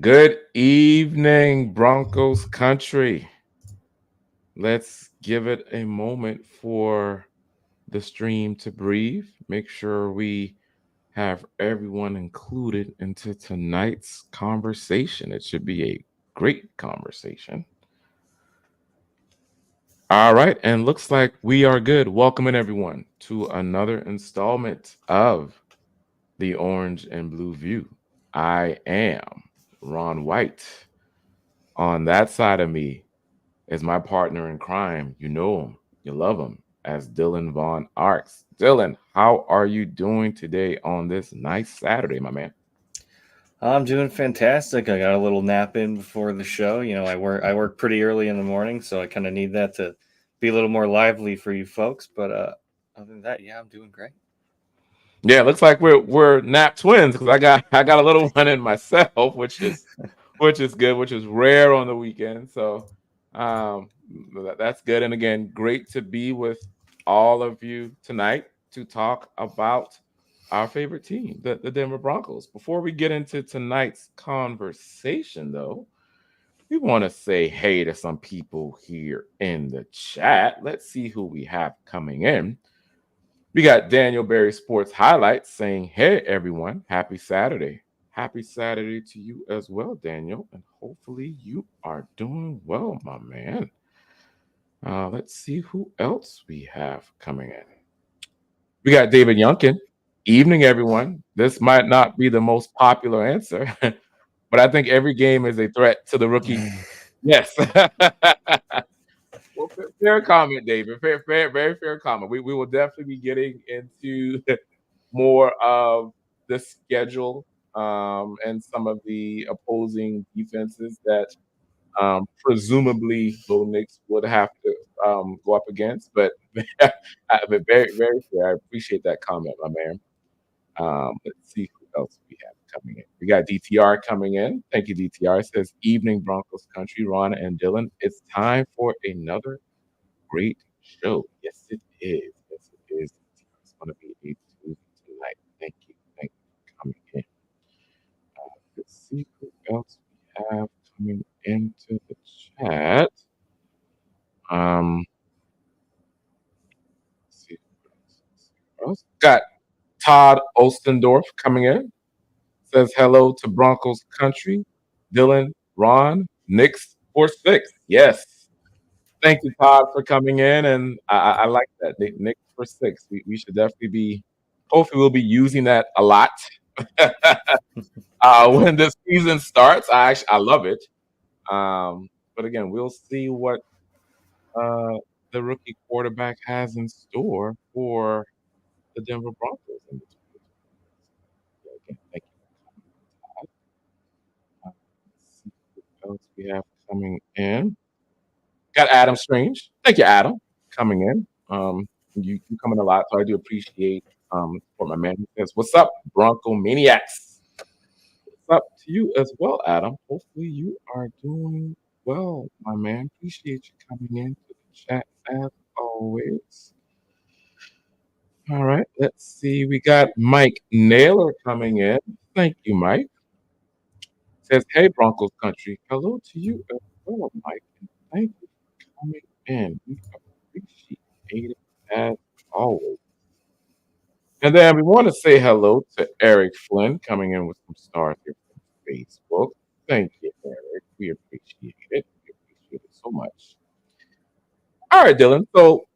Good evening, Broncos country. Let's give it a moment for the stream to breathe. Make sure we have everyone included into tonight's conversation. It should be a great conversation. All right, and looks like we are good. Welcoming everyone to another installment of the Orange and Blue View. I am Ron White. On that side of me is my partner in crime. You know him, you love him, as Dylan Vaughn Arks. Dylan, how are you doing today on this nice Saturday, my man? I'm doing fantastic. I got a little nap in before the show. I work pretty early in the morning, so I kind of need that to be a little more lively for you folks. But other than that, yeah, I'm doing great. Yeah, it looks like we're nap twins because I got a little one in myself, which is good, which is rare on the weekend. So um, that's good. And again, great to be with all of you tonight to talk about our favorite team, the Denver Broncos. Before we get into tonight's conversation, though, we want to say hey to some people here in the chat. Let's see who we have coming in. We got Daniel Berry Sports Highlights saying, hey, everyone, happy Saturday. Happy Saturday to you as well, Daniel. And hopefully you are doing well, my man. Let's see who else we have coming in. We got David Youngkin. Evening, everyone. This might not be the most popular answer, but I think every game is a threat to the rookie. Yes. Well, fair comment, David. Very fair comment. We will definitely be getting into more of the schedule and some of the opposing defenses that presumably Bo Nix would have to go up against. But, but very fair. I appreciate that comment, my man. Let's see who else we have coming in. We got DTR coming in. Thank you, DTR. It says, evening, Broncos country, Ron and Dylan. It's time for another great show. Yes, it is. Yes, it is. It's going to be a Tuesday tonight. Thank you. Thank you for coming in. Let's see who else we have coming into the chat. Um, let's see who else. Got Todd Ostendorf coming in. Says hello to Broncos country. Dylan, Ron, Knicks for six. Yes. Thank you, Todd, for coming in, and I like that. Nick for six. We should definitely be. Hopefully, we'll be using that a lot when the season starts. I love it. But again, we'll see what uh, the rookie quarterback has in store for the Denver Broncos. Again, thank you. Let's see what else we have coming in. Got Adam Strange. Thank you, Adam, coming in. You come in a lot, so I do appreciate what my man says. What's up, Bronco Maniacs? What's up to you as well, Adam? Hopefully you are doing well, my man. Appreciate you coming in to the chat as always. All right, let's see. We got Mike Naylor coming in. Thank you, Mike. Says, hey, Broncos country. Hello to you as well, Mike. And thank you for coming in. We appreciate it as always. And then we want to say hello to Eric Flynn coming in with some stars here from Facebook. Thank you, Eric. We appreciate it. We appreciate it so much. All right, Dylan. So,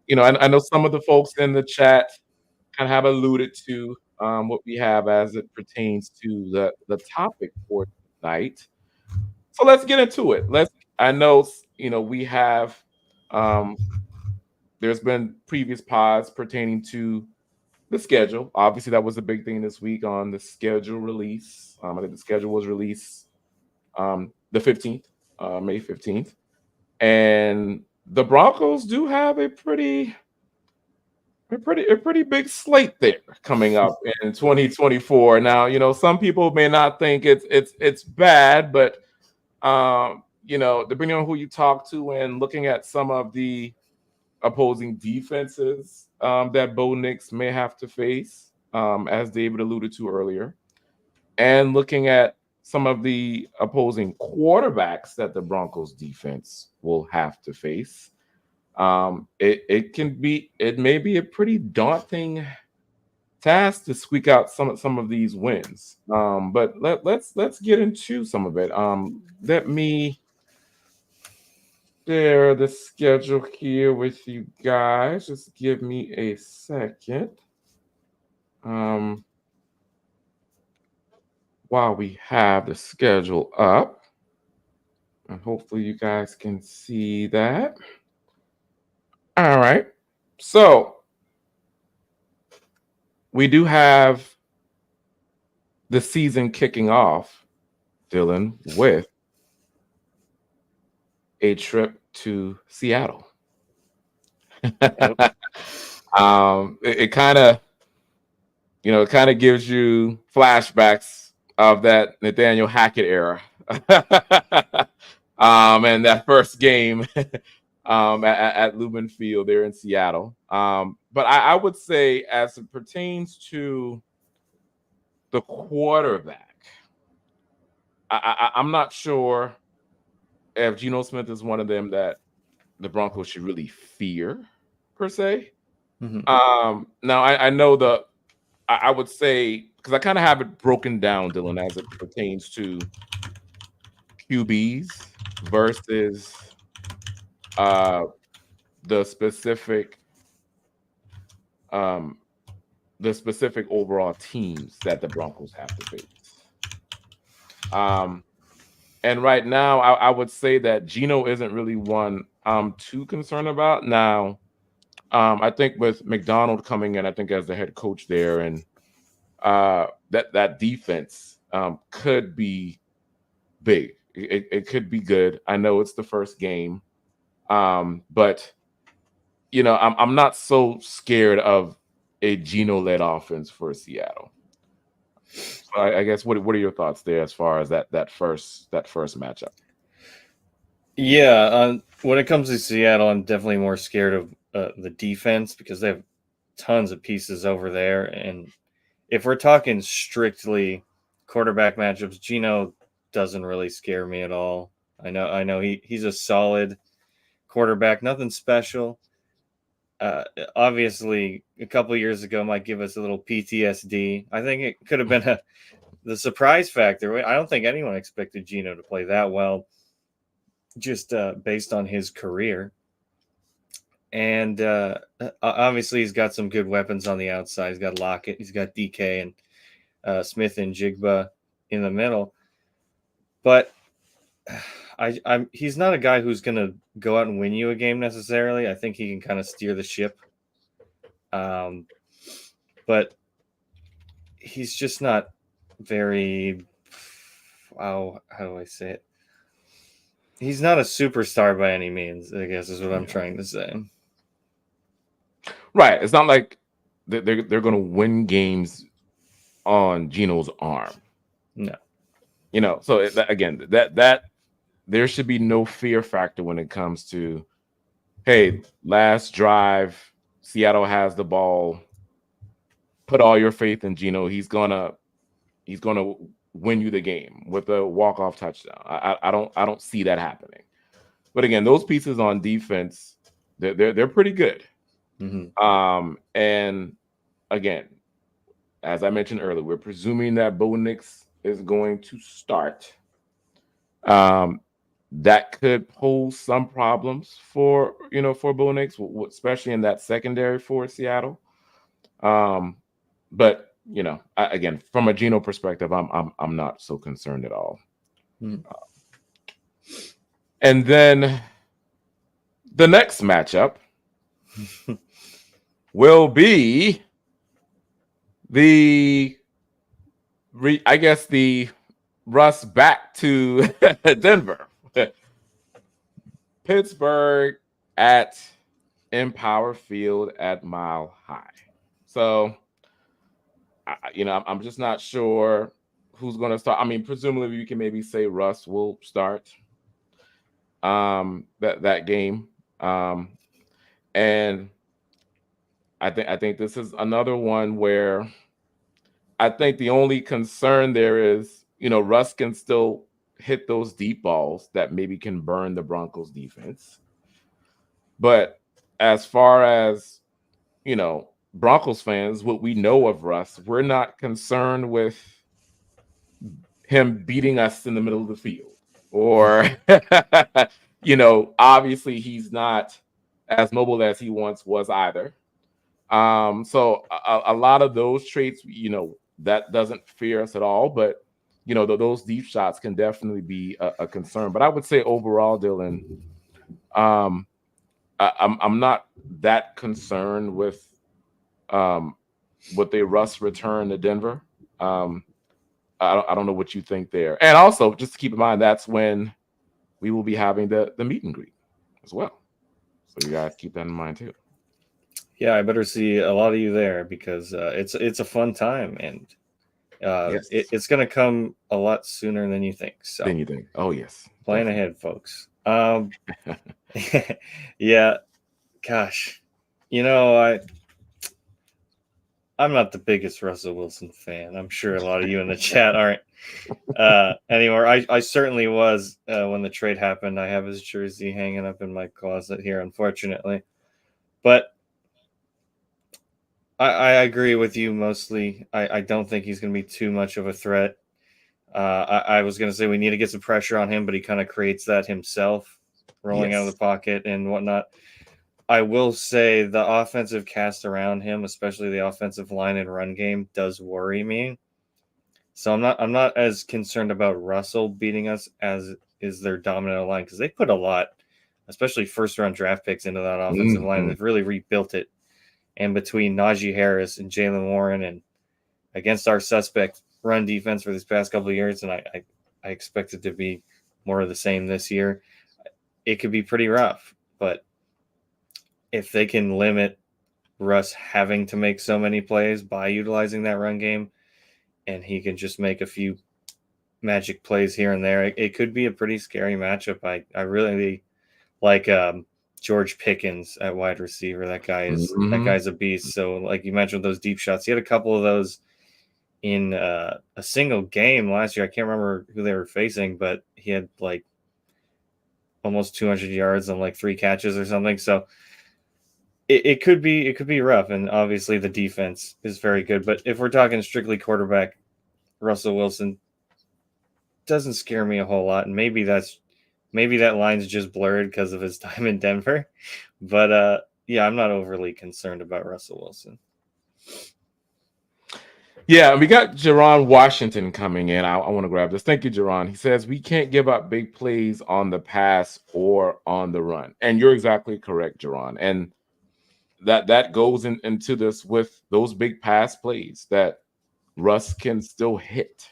I know some of the folks in the chat kind of have alluded to what we have as it pertains to the topic for tonight. So let's get into it. I know, we have, um, there's been previous pods pertaining to the schedule. Obviously, that was a big thing this week on the schedule release. I think the schedule was released the 15th, May 15th. And the Broncos do have a pretty big slate there coming up in 2024. Now, some people may not think it's bad, but depending on who you talk to and looking at some of the opposing defenses that Bo Nix may have to face, as David alluded to earlier, and looking at some of the opposing quarterbacks that the Broncos defense will have to face. It may be a pretty daunting task to squeak out some of these wins. But let's get into some of it. Let me share the schedule here with you guys. Just give me a second. Um, while we have the schedule up, and hopefully you guys can see that. All right. So we do have the season kicking off, Dylan, with a trip to Seattle. Yep. It kind of, it kind of gives you flashbacks of that Nathaniel Hackett era, and that first game at Lumen Field there in Seattle. But I would say, as it pertains to the quarterback, I'm not sure if Geno Smith is one of them that the Broncos should really fear, per se. Mhm. Now I know I would say, because I kind of have it broken down, Dylan, as it pertains to QBs versus uh, the specific um, the specific overall teams that the Broncos have to face. Um, and right now, I would say that Geno isn't really one I'm too concerned about. Now, I think with McDonald coming in, I think as the head coach there, and that defense could be big. It could be good. I know it's the first game, but I'm not so scared of a Geno-led offense for Seattle. So I guess what are your thoughts there as far as that first matchup? Yeah, when it comes to Seattle, I'm definitely more scared of the defense because they have tons of pieces over there. And if we're talking strictly quarterback matchups, Gino doesn't really scare me at all. I know he's a solid quarterback, nothing special. Obviously, a couple years ago might give us a little PTSD. I think it could have been the surprise factor. I don't think anyone expected Gino to play that well, just based on his career. And obviously, he's got some good weapons on the outside. He's got Lockett, he's got DK, and Smith and Jigba in the middle. But he's not a guy who's going to go out and win you a game necessarily. I think he can kind of steer the ship. But he's just not very. How do I say it? He's not a superstar by any means, I guess is what I'm trying to say. Right. It's not like they're going to win games on Geno's arm. No. So again, that there should be no fear factor when it comes to, hey, last drive, Seattle has the ball. Put all your faith in Geno. He's gonna win you the game with a walk-off touchdown. I don't see that happening. But again, those pieces on defense, they're pretty good. Mm-hmm. And again, as I mentioned earlier, we're presuming that Bo Nix is going to start. Um, that could pose some problems for Bo Nix, especially in that secondary for Seattle. But again, from a Geno perspective, I'm not so concerned at all. Mm-hmm. And then the next matchup will be the Russ back to Denver. Pittsburgh at Empower Field at Mile High. So, I'm just not sure who's going to start. I mean, presumably you can maybe say Russ will start that game. And I think this is another one where I think the only concern there is Russ can still hit those deep balls that maybe can burn the Broncos defense. But as far as, Broncos fans, what we know of Russ, we're not concerned with him beating us in the middle of the field. Or, obviously he's not as mobile as he once was either. So a lot of those traits, that doesn't fear us at all. But those deep shots can definitely be a concern. But I would say overall, Dylan, um, I'm not that concerned with what they Russ return to Denver. Um, I don't know what you think there. And also, just to keep in mind, that's when we will be having the meet and greet as well. So you guys keep that in mind too. Yeah, I better see a lot of you there because it's a fun time, and Yes. it's going to come a lot sooner than you think. So Then you think, oh yes, plan definitely. ahead, folks. Yeah, gosh, I'm not the biggest Russell Wilson fan. I'm sure a lot of you in the chat aren't anymore. I certainly was when the trade happened. I have his jersey hanging up in my closet here, unfortunately. But I agree with you mostly. I don't think he's going to be too much of a threat. I was going to say we need to get some pressure on him, but he kind of creates that himself, rolling out of Yes. the pocket and whatnot. I will say the offensive cast around him, especially the offensive line and run game, does worry me. So I'm not as concerned about Russell beating us as is their dominant line because they put a lot, especially first round draft picks into that offensive line. Hmm. They've really rebuilt it. And between Najee Harris and Jalen Warren and against our suspect run defense for these past couple of years, and I expect it to be more of the same this year. It could be pretty rough, but if they can limit Russ having to make so many plays by utilizing that run game, and he can just make a few magic plays here and there, it could be a pretty scary matchup. I really like George Pickens at wide receiver. That Hmm. guy's a beast. So like you mentioned, those deep shots, he had a couple of those in a single game last year. I can't remember who they were facing, but he had like almost 200 yards on like 3 catches or something. So it could be rough, and obviously the defense is very good. But if we're talking strictly quarterback, Russell Wilson doesn't scare me a whole lot, and maybe that line's just blurred because of his time in Denver. But yeah, I'm not overly concerned about Russell Wilson. Yeah, we got Jerron Washington coming in. I want to grab this. Thank you, Jerron. He says we can't give up big plays on the pass or on the run, and you're exactly correct, Jerron. And that goes into this with those big pass plays that Russ can still hit.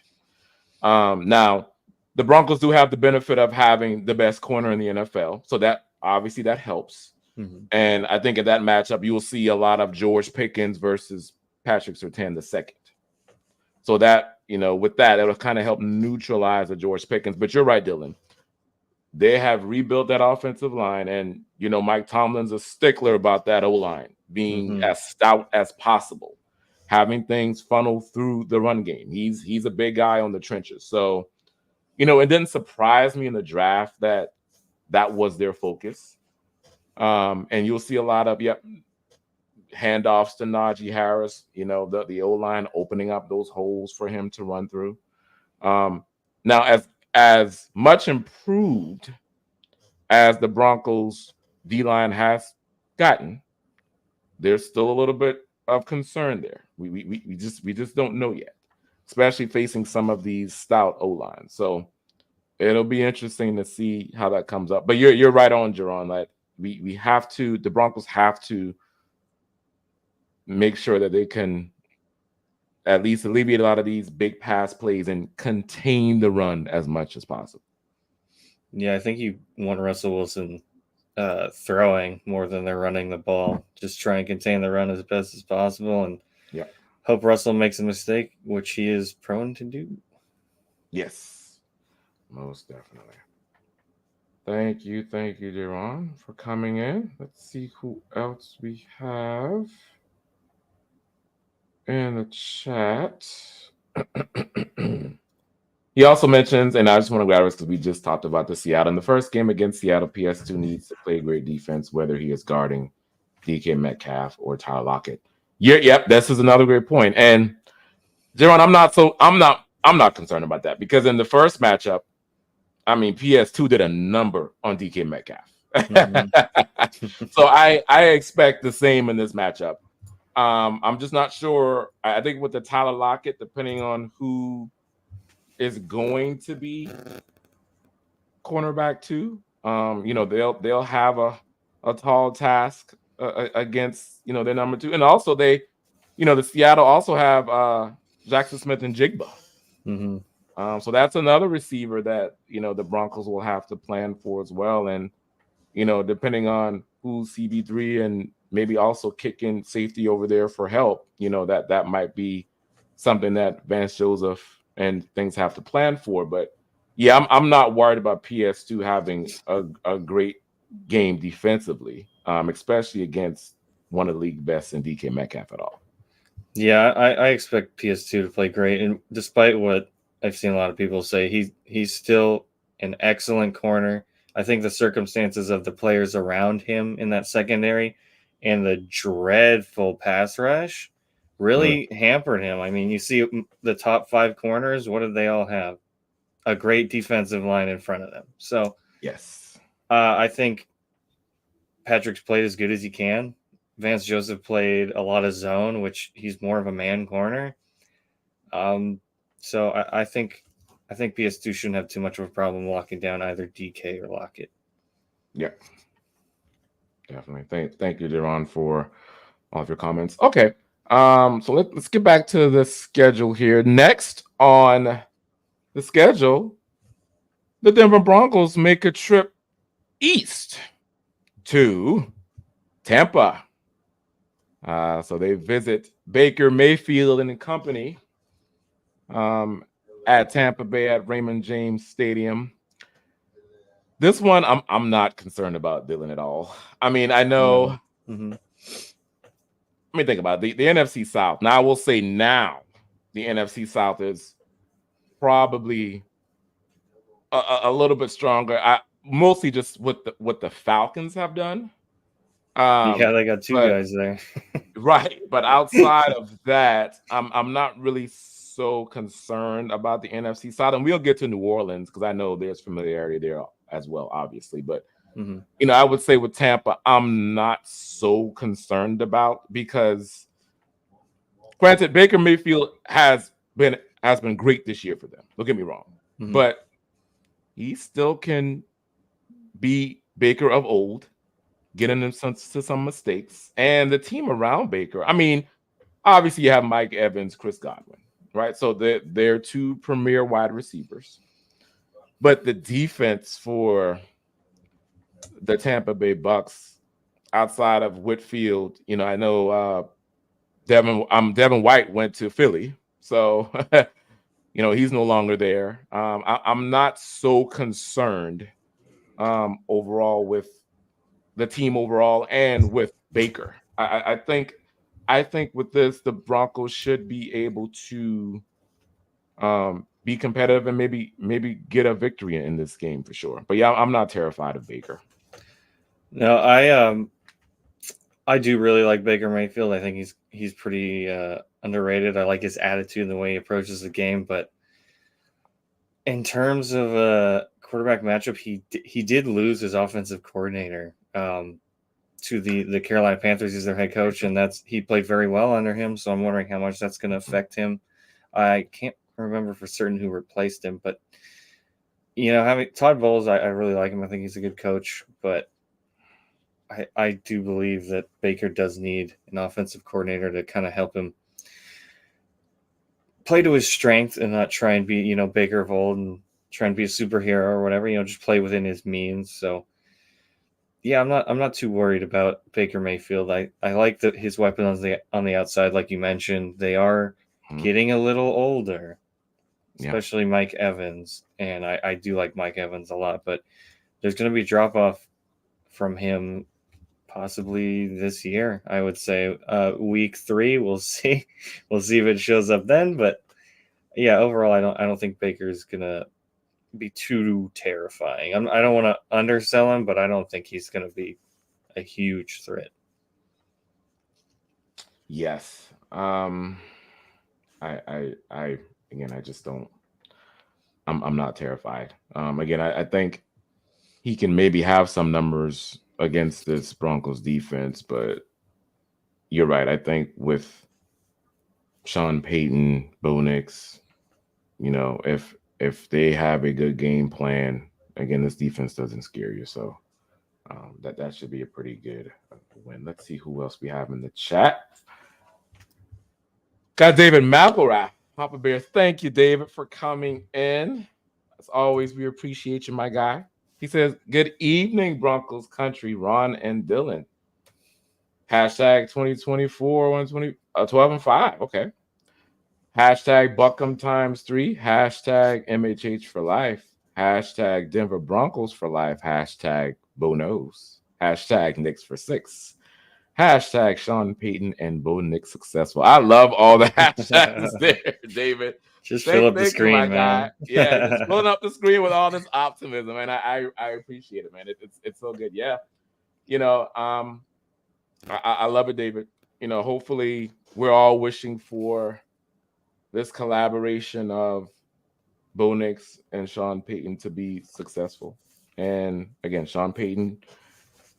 Now, the Broncos do have the benefit of having the best corner in the NFL, so that obviously that helps. Mm-hmm. And I think in that matchup, you will see a lot of George Pickens versus Patrick Surtain II. So that, with that, it'll kind of help neutralize the George Pickens. But you're right, Dylan. They have rebuilt that offensive line, and Mike Tomlin's a stickler about that O line being Mm-hmm. as stout as possible, having things funnel through the run game. He's a big guy on the trenches. So, it didn't surprise me in the draft that was their focus. And you'll see a lot of handoffs to Najee Harris, the O line opening up those holes for him to run through. Now, as much improved as the Broncos D line has gotten, there's still a little bit of concern there. We just don't know yet, especially facing some of these stout O lines. So it'll be interesting to see how that comes up. But you're right on, Jerron. That we have to, the Broncos have to make sure that they can at least alleviate a lot of these big pass plays and contain the run as much as possible. Yeah, I think you want Russell Wilson throwing more than they're running the ball. Just try and contain the run as best as possible, and Yeah. hope Russell makes a mistake, which he is prone to do. Yes. Most definitely. Thank you, Deron, for coming in. Let's see who else we have in the chat. He also mentions, and I just want to grab this because we just talked about the Seattle. In the first game against Seattle, PS2 needs to play great defense, whether he is guarding DK Metcalf or Tyler Lockett. Yeah, yep, this is another great point. And Jaron, I'm not concerned about that because in the first matchup, I mean, PS2 did a number on DK Metcalf. Mhm. So I expect the same in this matchup. I'm just not sure. I think with the Tyler Lockett, depending on who is going to be cornerback two, they'll have a tall task against their number two, and also the Seattle also have Jackson Smith and Jigba. Mhm. So that's another receiver that the Broncos will have to plan for as well. And depending on who's CB3 and maybe also kicking safety over there for help, that might be something that Vance Joseph and things have to plan for. But yeah, I'm not worried about PS2 having a great game defensively, especially against one of the league best in DK Metcalf at all. Yeah, I expect PS2 to play great, and despite what I've seen a lot of people say, he's still an excellent corner. I think the circumstances of the players around him in that secondary and the dreadful pass rush Mm, really hampered him. I mean, you see the top five corners, what did they all have? A great defensive line in front of them. So yes. I think Patrick's played as good as he can. Vance Joseph played a lot of zone, which he's more of a man corner. Um, so I think PS2 shouldn't have too much of a problem locking down either DK or Lockett. Yeah, definitely. Thank you, Deron, for all of your comments. Okay. So let's get back to the schedule here. Next on the schedule, the Denver Broncos make a trip east to Tampa. So they visit Baker Mayfield and company um, at Tampa Bay at Raymond James Stadium. This one, I'm not concerned about Dylan at all. I mean, I know. No. Mm-hmm. Let me think about it. The NFC South. Now, I will say now, the NFC South is probably a little bit stronger. Mostly just what the Falcons have done. Yeah, Um, they got two but guys there. right, but outside of that, I'm not really so concerned about the NFC side. And we'll get to New Orleans because I know there's familiarity there as well, obviously. But Mm-hmm. I would say with Tampa, I'm not so concerned about because granted, Baker Mayfield has been great this year for them. Don't get me wrong, Mm-hmm. but he still can be Baker of old, getting them to some mistakes, and the team around Baker. I mean, obviously you have Mike Evans, Chris Godwin, right? So they're two premier wide receivers, but the defense for the Tampa Bay Bucks, outside of Whitfield, I know Devin White went to Philly, so he's no longer there. I'm not so concerned overall with the team overall and with Baker. I think with this, the Broncos should be able to be competitive and maybe get a victory in this game for sure. But yeah, I'm not terrified of Baker. No, I do really like Baker Mayfield. I think he's pretty underrated. I like his attitude and the way he approaches the game. But in terms of a quarterback matchup, he did lose his offensive coordinator to the Carolina Panthers. He's their head coach, and he played very well under him. So I'm wondering how much that's going to affect him. I can't remember for certain who replaced him, but having Todd Bowles, I really like him. I think he's a good coach, but I do believe that Baker does need an offensive coordinator to kind of help him play to his strength and not try and be, Baker of old and try and be a superhero or whatever, just play within his means. So yeah, I'm not too worried about Baker Mayfield. I like his weapon on the outside, like you mentioned. They are Mhm. getting a little older, Yeah. especially Mike Evans. And I do like Mike Evans a lot, but there's gonna be a drop off from him possibly this year. I would say week 3. We'll see. We'll see if it shows up then. But yeah, overall, I don't think Baker's gonna be too terrifying. I don't want to undersell him, but I don't think he's gonna be a huge threat. Yes. I again, I just don't. I'm not terrified. Again, I think he can maybe have some numbers against this Broncos defense, but you're right. I think with Sean Payton, Bo Nix, if they have a good game plan, again, this defense doesn't scare you. So that should be a pretty good win. Let's see who else we have in the chat. Got David McElrath, Papa Bear. Thank you, David, for coming in. As always, we appreciate you, my guy. He says, "Good evening, Broncos country, Ron and Dylan. Hashtag 2024 120 12 and 5. Okay. Hashtag Buckham times 3. Hashtag MHH for life. Hashtag Denver Broncos for life. Hashtag Bo knows. Hashtag Knicks for 6. Hashtag Sean Payton and Bo Nix successful." I love all the hashtags there, David. Just fill up the Thank you, my screen, guy. man. Yeah, just filling up the screen with all this optimism, and I appreciate it, man. It's so good. Yeah, you know, I love it, David. Hopefully we're all wishing for this collaboration of Bo Nix and Sean Payton to be successful. And again, Sean Payton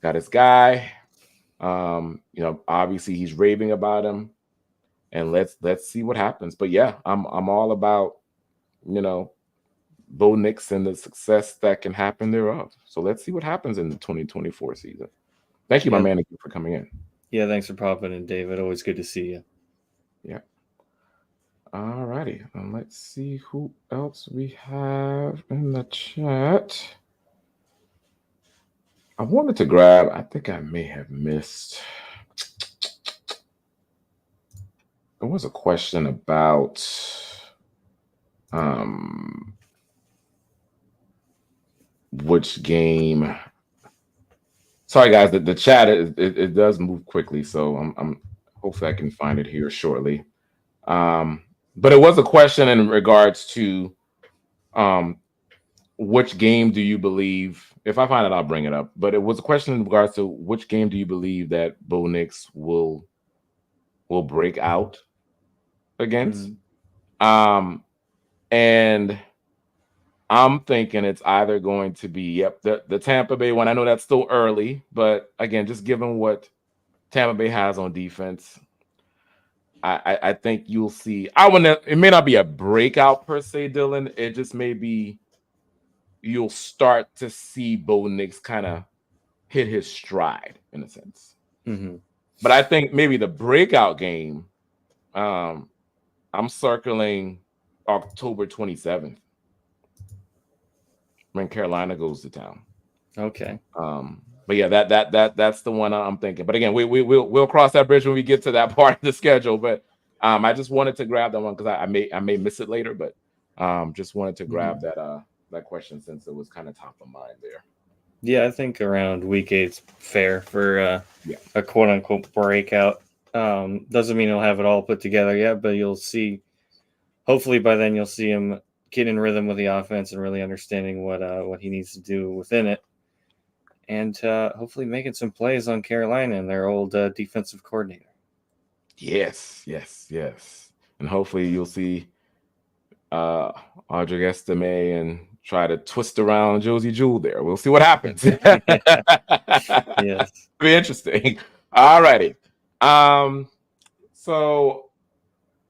got his guy. Obviously he's raving about him, and let's see what happens. But yeah, I'm all about Bo Nix and the success that can happen thereof. So let's see what happens in the 2024 season. Thank you, my Yeah, man, for coming in. yeah. Thanks for popping in, David. Always good to see you. Yeah. All righty. Let's see who else we have in the chat. I wanted to grab, I think I may have missed. There was a question about which game. Sorry, guys, the chat it does move quickly, so I'm hopefully I can find it here shortly. But it was a question in regards to which game do you believe? If I find it, I'll bring it up. But it was a question in regards to which game do you believe that Bo Nix will break out against? And I'm thinking it's either going to be the Tampa Bay one. I know that's still early, but again, just given what Tampa Bay has on defense, I think you'll see. It may not be a breakout per se, Dylan. It just may be you'll start to see Bo Nix kind of hit his stride in a sense. Mm-hmm. But I think maybe the breakout game, I'm circling October 27th when Carolina goes to town. Okay. But yeah, that's the one I'm thinking. But again, we'll cross that bridge when we get to that part of the schedule. But I just wanted to grab that one because I may miss it later. But just wanted to grab that question since it was kind of top of mind there. Yeah, I think around week 8's fair for a quote unquote breakout. Doesn't mean he'll have it all put together yet, but you'll see. Hopefully by then you'll see him get in rhythm with the offense and really understanding what he needs to do within it, and hopefully making some plays on Carolina and their old defensive coordinator. Yes, and hopefully you'll see Audrey Estime and try to twist around Josie Jewell there. We'll see what happens. Yes. Be interesting. All righty. So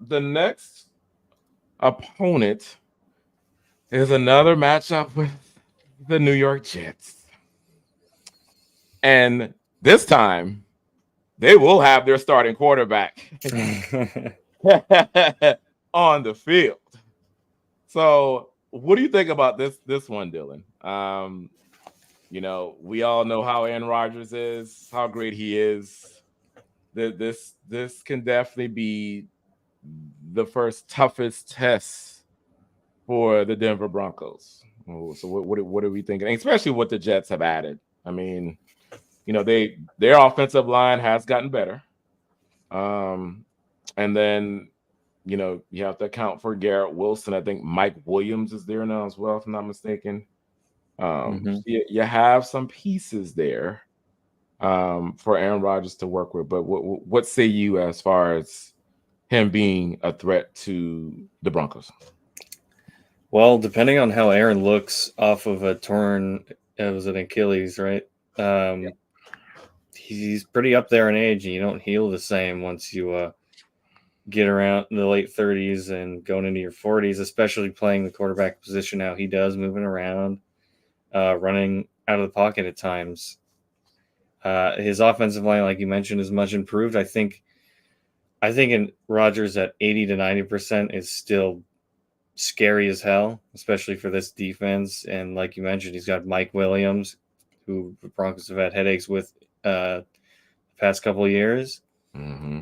the next opponent is another matchup with the New York Jets. And this time they will have their starting quarterback on the field. So, what do you think about this one, Dylan? We all know how Aaron Rodgers is, how great he is. This can definitely be the first toughest test for the Denver Broncos. So, what are we thinking? Especially what the Jets have added. I mean, their offensive line has gotten better, and then you have to account for Garrett Wilson. I think Mike Williams is there now as well, if I'm not mistaken. Hmm. So you have some pieces there for Aaron Rodgers to work with. But what say you as far as him being a threat to the Broncos? Well, depending on how Aaron looks off of a torn, it was an Achilles, right? Yeah. Um, he's pretty up there in age, and you don't heal the same once you get around in the late 30s and going into your 40s, especially playing the quarterback position how he does, moving around, running out of the pocket at times. His offensive line, like you mentioned, is much improved. I think in Rodgers at 80 to 90% is still scary as hell, especially for this defense. And like you mentioned, he's got Mike Williams, who the Broncos have had headaches with the past couple of years. Hmm.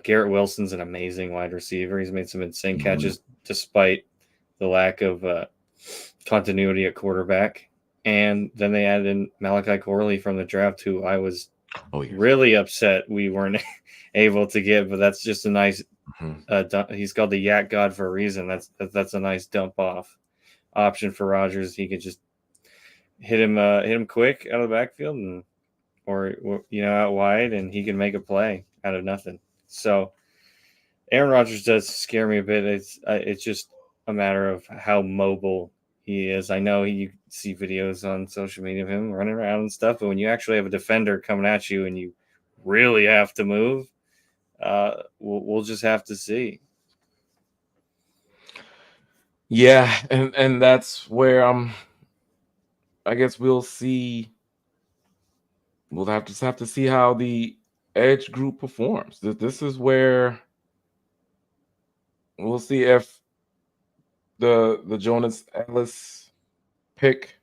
Garrett Wilson's an amazing wide receiver. He's made some insane Hmm. catches despite the lack of continuity at quarterback. And then they added in Malachi Corley from the draft, who I was Oh yes. really upset we weren't able to get, but that's just a nice. Hmm. He's called the Yak God for a reason. That's a nice dump off option for Rodgers. He could just hit him quick out of the backfield, and or out wide, and he can make a play out of nothing. So Aaron Rodgers does scare me a bit. It's just a matter of how mobile he is. I know you see videos on social media of him running around and stuff, but when you actually have a defender coming at you and you really have to move, we'll just have to see. Yeah, and that's where I guess we'll see. We'll have to see how the edge group performs. This is where we'll see if the Jonas Ellis pick,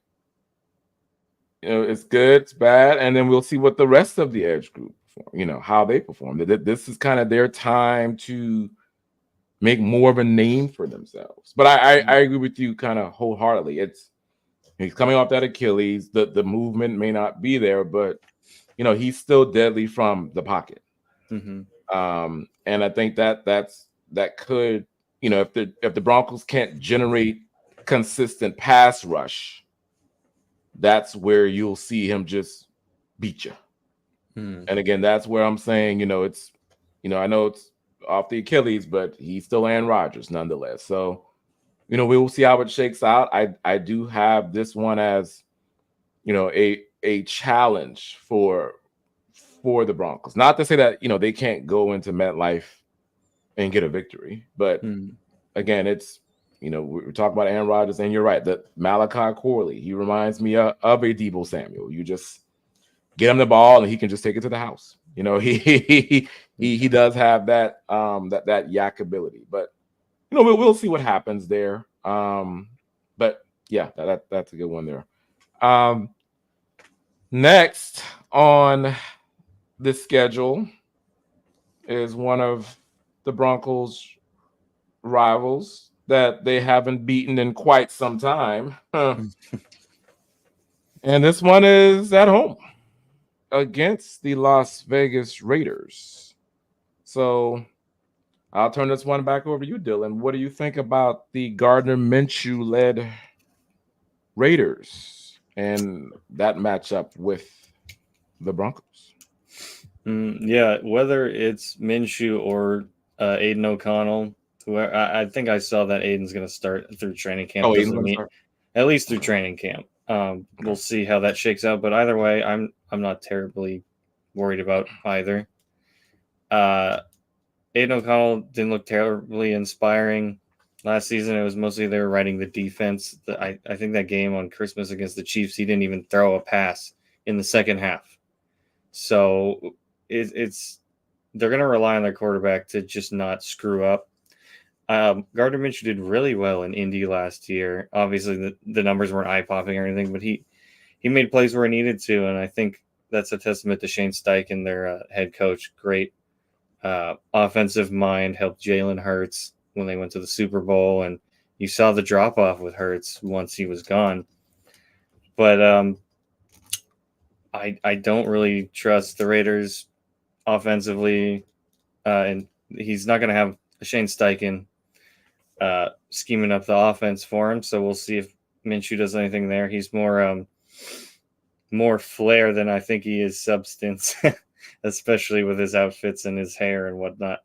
it's good, it's bad, and then we'll see what the rest of the edge group perform, how they perform. This is kind of their time to make more of a name for themselves. But I agree with you kind of wholeheartedly. He's coming off that Achilles. The movement may not be there, but he's still deadly from the pocket. Mm-hmm. And I think that could, if the Broncos can't generate consistent pass rush, that's where you'll see him just beat you. Mm-hmm. And again, that's where I'm saying, I know it's off the Achilles, but he's still Aaron Rodgers nonetheless. So, we will see how it shakes out. I do have this one as, a challenge for the Broncos. Not to say that, they can't go into MetLife and get a victory, but Mm-hmm. again, it's, we're talking about Aaron Rodgers, and you're right, that Malachi Corley, he reminds me of a Debo Samuel. You just get him the ball and he can just take it to the house. He does have that yak ability, but we'll see what happens there. But yeah, that's a good one there. Next on the schedule is one of the Broncos' rivals that they haven't beaten in quite some time. And this one is at home against the Las Vegas Raiders. So I'll turn this one back over to you, Dylan. What do you think about the Gardner Minshew led Raiders and that matchup with the Broncos? Yeah, whether it's Minshew or Aiden O'Connell, whoever, I think I saw that Aiden's going to start through training camp. Oh, Aiden's Doesn't going to mean start. at least through training camp. We'll Okay. see how that shakes out. But either way, I'm not terribly worried about either. Uh, Aiden O'Connell didn't look terribly inspiring last season. It was mostly they were riding the defense. I think that game on Christmas against the Chiefs, he didn't even throw a pass in the second half. So it's they're going to rely on their quarterback to just not screw up. Gardner Minshew did really well in Indy last year. Obviously, the numbers weren't eye popping or anything, but he made plays where he needed to, and I think that's a testament to Shane Steichen, their head coach. Great offensive mind, helped Jalen Hurts when they went to the Super Bowl, and you saw the drop off with Hurts once he was gone. But I don't really trust the Raiders offensively, and he's not going to have Shane Steichen scheming up the offense for him. So we'll see if Minshew does anything there. He's more flair than I think he is substance, especially with his outfits and his hair and whatnot.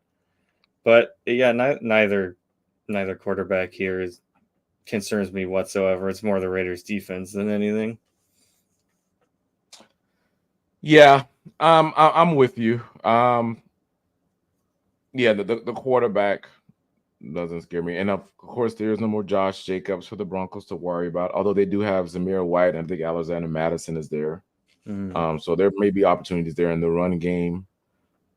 But yeah, neither quarterback here concerns me whatsoever. It's more the Raiders' defense than anything. Yeah, I'm with you. Yeah, the quarterback doesn't scare me, and of course, there's no more Josh Jacobs for the Broncos to worry about. Although they do have Zamir White, and I think Alexander Madison is there. So there may be opportunities there in the run game.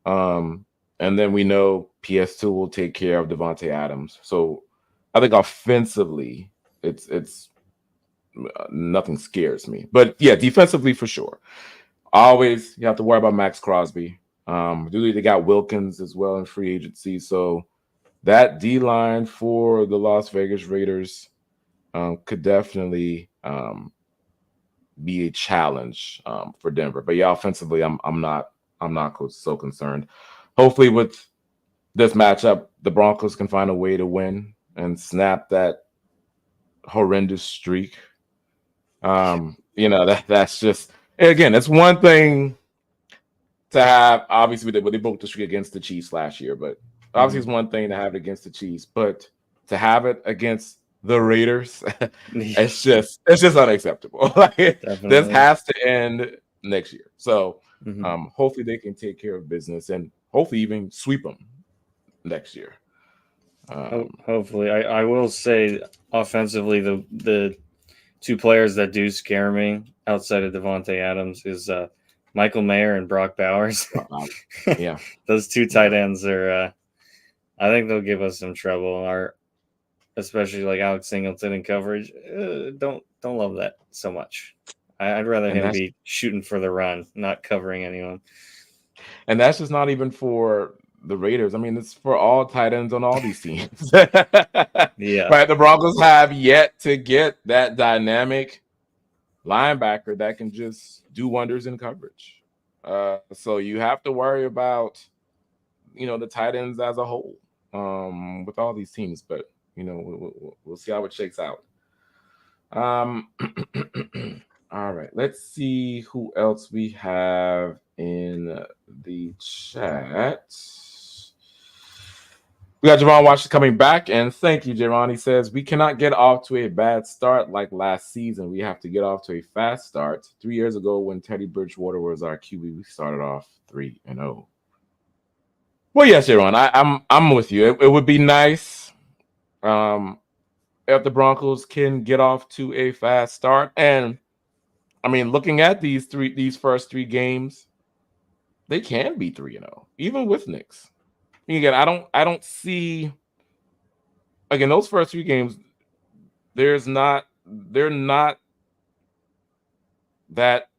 And then we know PS2 will take care of Devontae Adams. So I think offensively, it's nothing scares me. But yeah, defensively for sure. Always you have to worry about Max Crosby. They got Wilkins as well in free agency. So that D line for the Las Vegas Raiders could definitely be a challenge for Denver. But yeah, offensively, I'm not so concerned. Hopefully, with this matchup, the Broncos can find a way to win and snap that horrendous streak. That's just, again, it's one thing to have. Obviously, they broke the streak against the Chiefs last year, but obviously, it's one thing to have it against the Chiefs, but to have it against the Raiders, it's just unacceptable. Like this has to end next year. So hopefully they can take care of business and hopefully even sweep them next year. Hopefully, I will say offensively, the two players that do scare me outside of Devontae Adams is Michael Mayer and Brock Bowers. Yeah, those two tight ends are. I think they'll give us some trouble. Especially like Alex Singleton in coverage. Don't love that so much. I'd rather him be shooting for the run, not covering anyone. And that's just not even for the Raiders. I mean, it's for all tight ends on all these teams. Yeah. Right. The Broncos have yet to get that dynamic linebacker that can just do wonders in coverage. So you have to worry about, the tight ends as a whole with all these teams. But, we'll see how it shakes out. All right. Let's see who else we have in the chat. We got Javon Washington coming back, and thank you, Javon. He says, we cannot get off to a bad start like last season. We have to get off to a fast start. 3 years ago, when Teddy Bridgewater was our QB, we started off 3-0. Well, yes, Javon, I'm with you. It would be nice if the Broncos can get off to a fast start. And I mean, looking at these first three games, they can be 3-0, even with Knicks. Again, I don't see, again, those first three games, they're not that,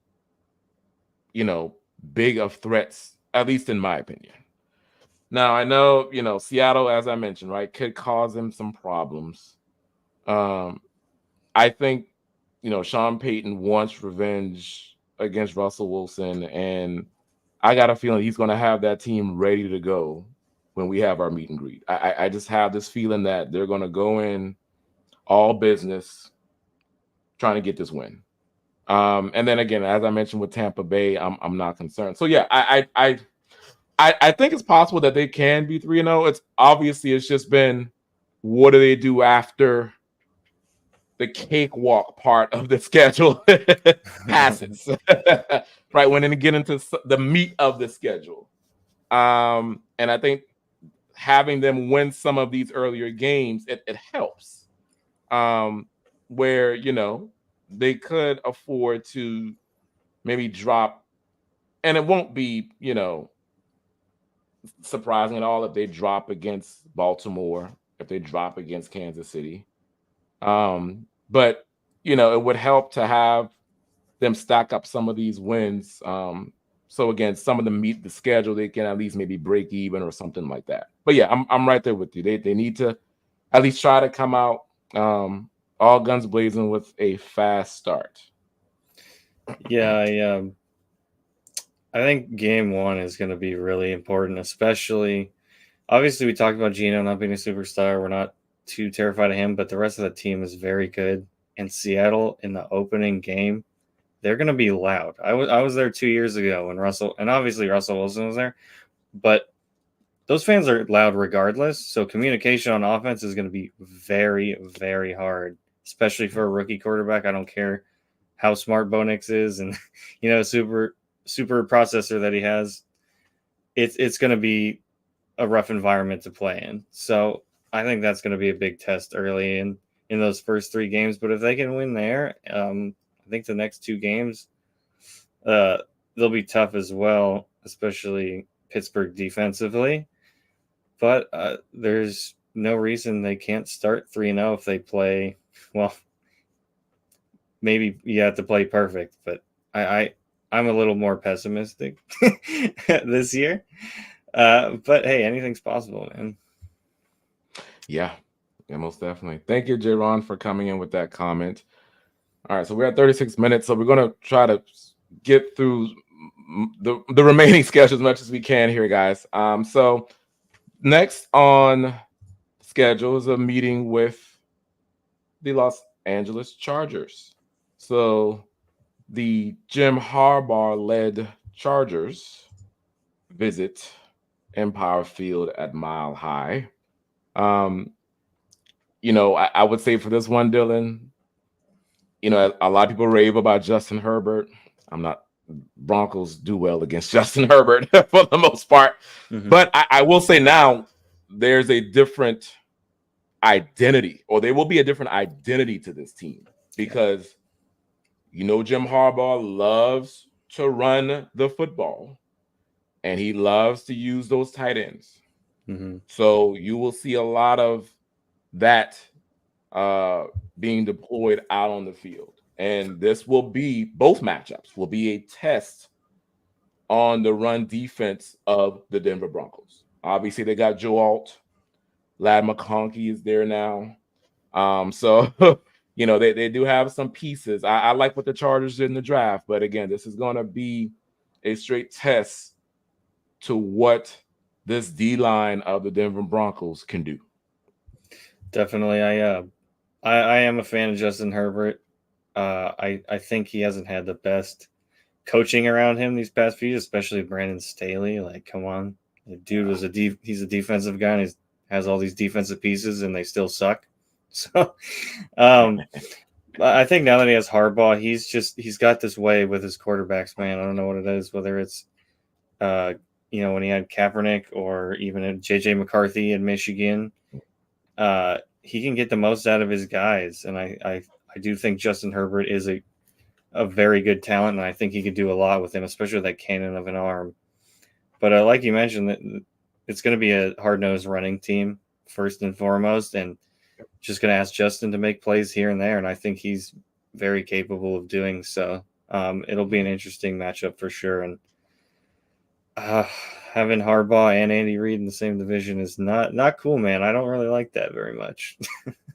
big of threats, at least in my opinion. Now I know, Seattle, as I mentioned, right, could cause them some problems. I think, Sean Payton wants revenge against Russell Wilson, and I got a feeling he's going to have that team ready to go when we have our meet and greet. I just have this feeling that they're going to go in all business trying to get this win. And then again, as I mentioned with Tampa Bay, I'm not concerned. So yeah, I think it's possible that they can be 3-0. It's just been, what do they do after the cakewalk part of the schedule passes, right? When they get into the meat of the schedule. And I think having them win some of these earlier games, it helps. Where, they could afford to maybe drop, and it won't be, surprising at all if they drop against Baltimore, if they drop against Kansas City. But it would help to have them stack up some of these wins. So again, some of them meet the schedule, they can at least maybe break even or something like that. But yeah, I'm right there with you. They need to at least try to come out all guns blazing with a fast start. Yeah, I think game one is going to be really important, especially obviously we talked about Geno not being a superstar. We're not too terrified of him, but the rest of the team is very good. And Seattle in the opening game, they're going to be loud. I was there 2 years ago when Russell, and obviously Russell Wilson was there, but those fans are loud regardless. So communication on offense is going to be very, very hard, especially for a rookie quarterback. I don't care how smart Bo Nix is, and super processor that he has. It's going to be a rough environment to play in. So I think that's going to be a big test early in those first 3 games. But if they can win there, I think the next 2 games, they'll be tough as well, especially Pittsburgh defensively. But there's no reason they can't start 3-0 if they play well. Maybe you have to play perfect, but I'm a little more pessimistic this year. But hey, anything's possible, man. Yeah, most definitely. Thank you, Jaron, for coming in with that comment. All right, so we're at 36 minutes, so we're going to try to get through the remaining schedule as much as we can here, guys. So next on schedule is a meeting with the Los Angeles Chargers. So the Jim Harbaugh-led Chargers visit Empire Field at Mile High. I would say for this one, Dylan, a lot of people rave about Justin Herbert. Broncos do well against Justin Herbert for the most part. Mm-hmm. But I will say now there's a different identity, or there will be a different identity to this team because, Jim Harbaugh loves to run the football and he loves to use those tight ends. Mm-hmm. So you will see a lot of that being deployed out on the field. And both matchups will be a test on the run defense of the Denver Broncos. Obviously, they got Joe Alt. Lad McConkey is there now. So, they do have some pieces. I like what the Chargers did in the draft. But again, this is going to be a straight test to what this D-line of the Denver Broncos can do. Definitely. I am a fan of Justin Herbert. I think he hasn't had the best coaching around him these past few years, especially Brandon Staley. Like, come on, the dude was he's a defensive guy, and he has all these defensive pieces, and they still suck. So, I think now that he has Harbaugh, he's got this way with his quarterbacks, man. I don't know what it is, whether it's when he had Kaepernick or even JJ McCarthy in Michigan. He can get the most out of his guys, and I do think Justin Herbert is a very good talent, and I think he could do a lot with him, especially with that cannon of an arm. But like you mentioned, it's going to be a hard-nosed running team first and foremost, and just going to ask Justin to make plays here and there, and I think he's very capable of doing so. It'll be an interesting matchup for sure, and having Harbaugh and Andy Reid in the same division is not cool, man. I don't really like that very much.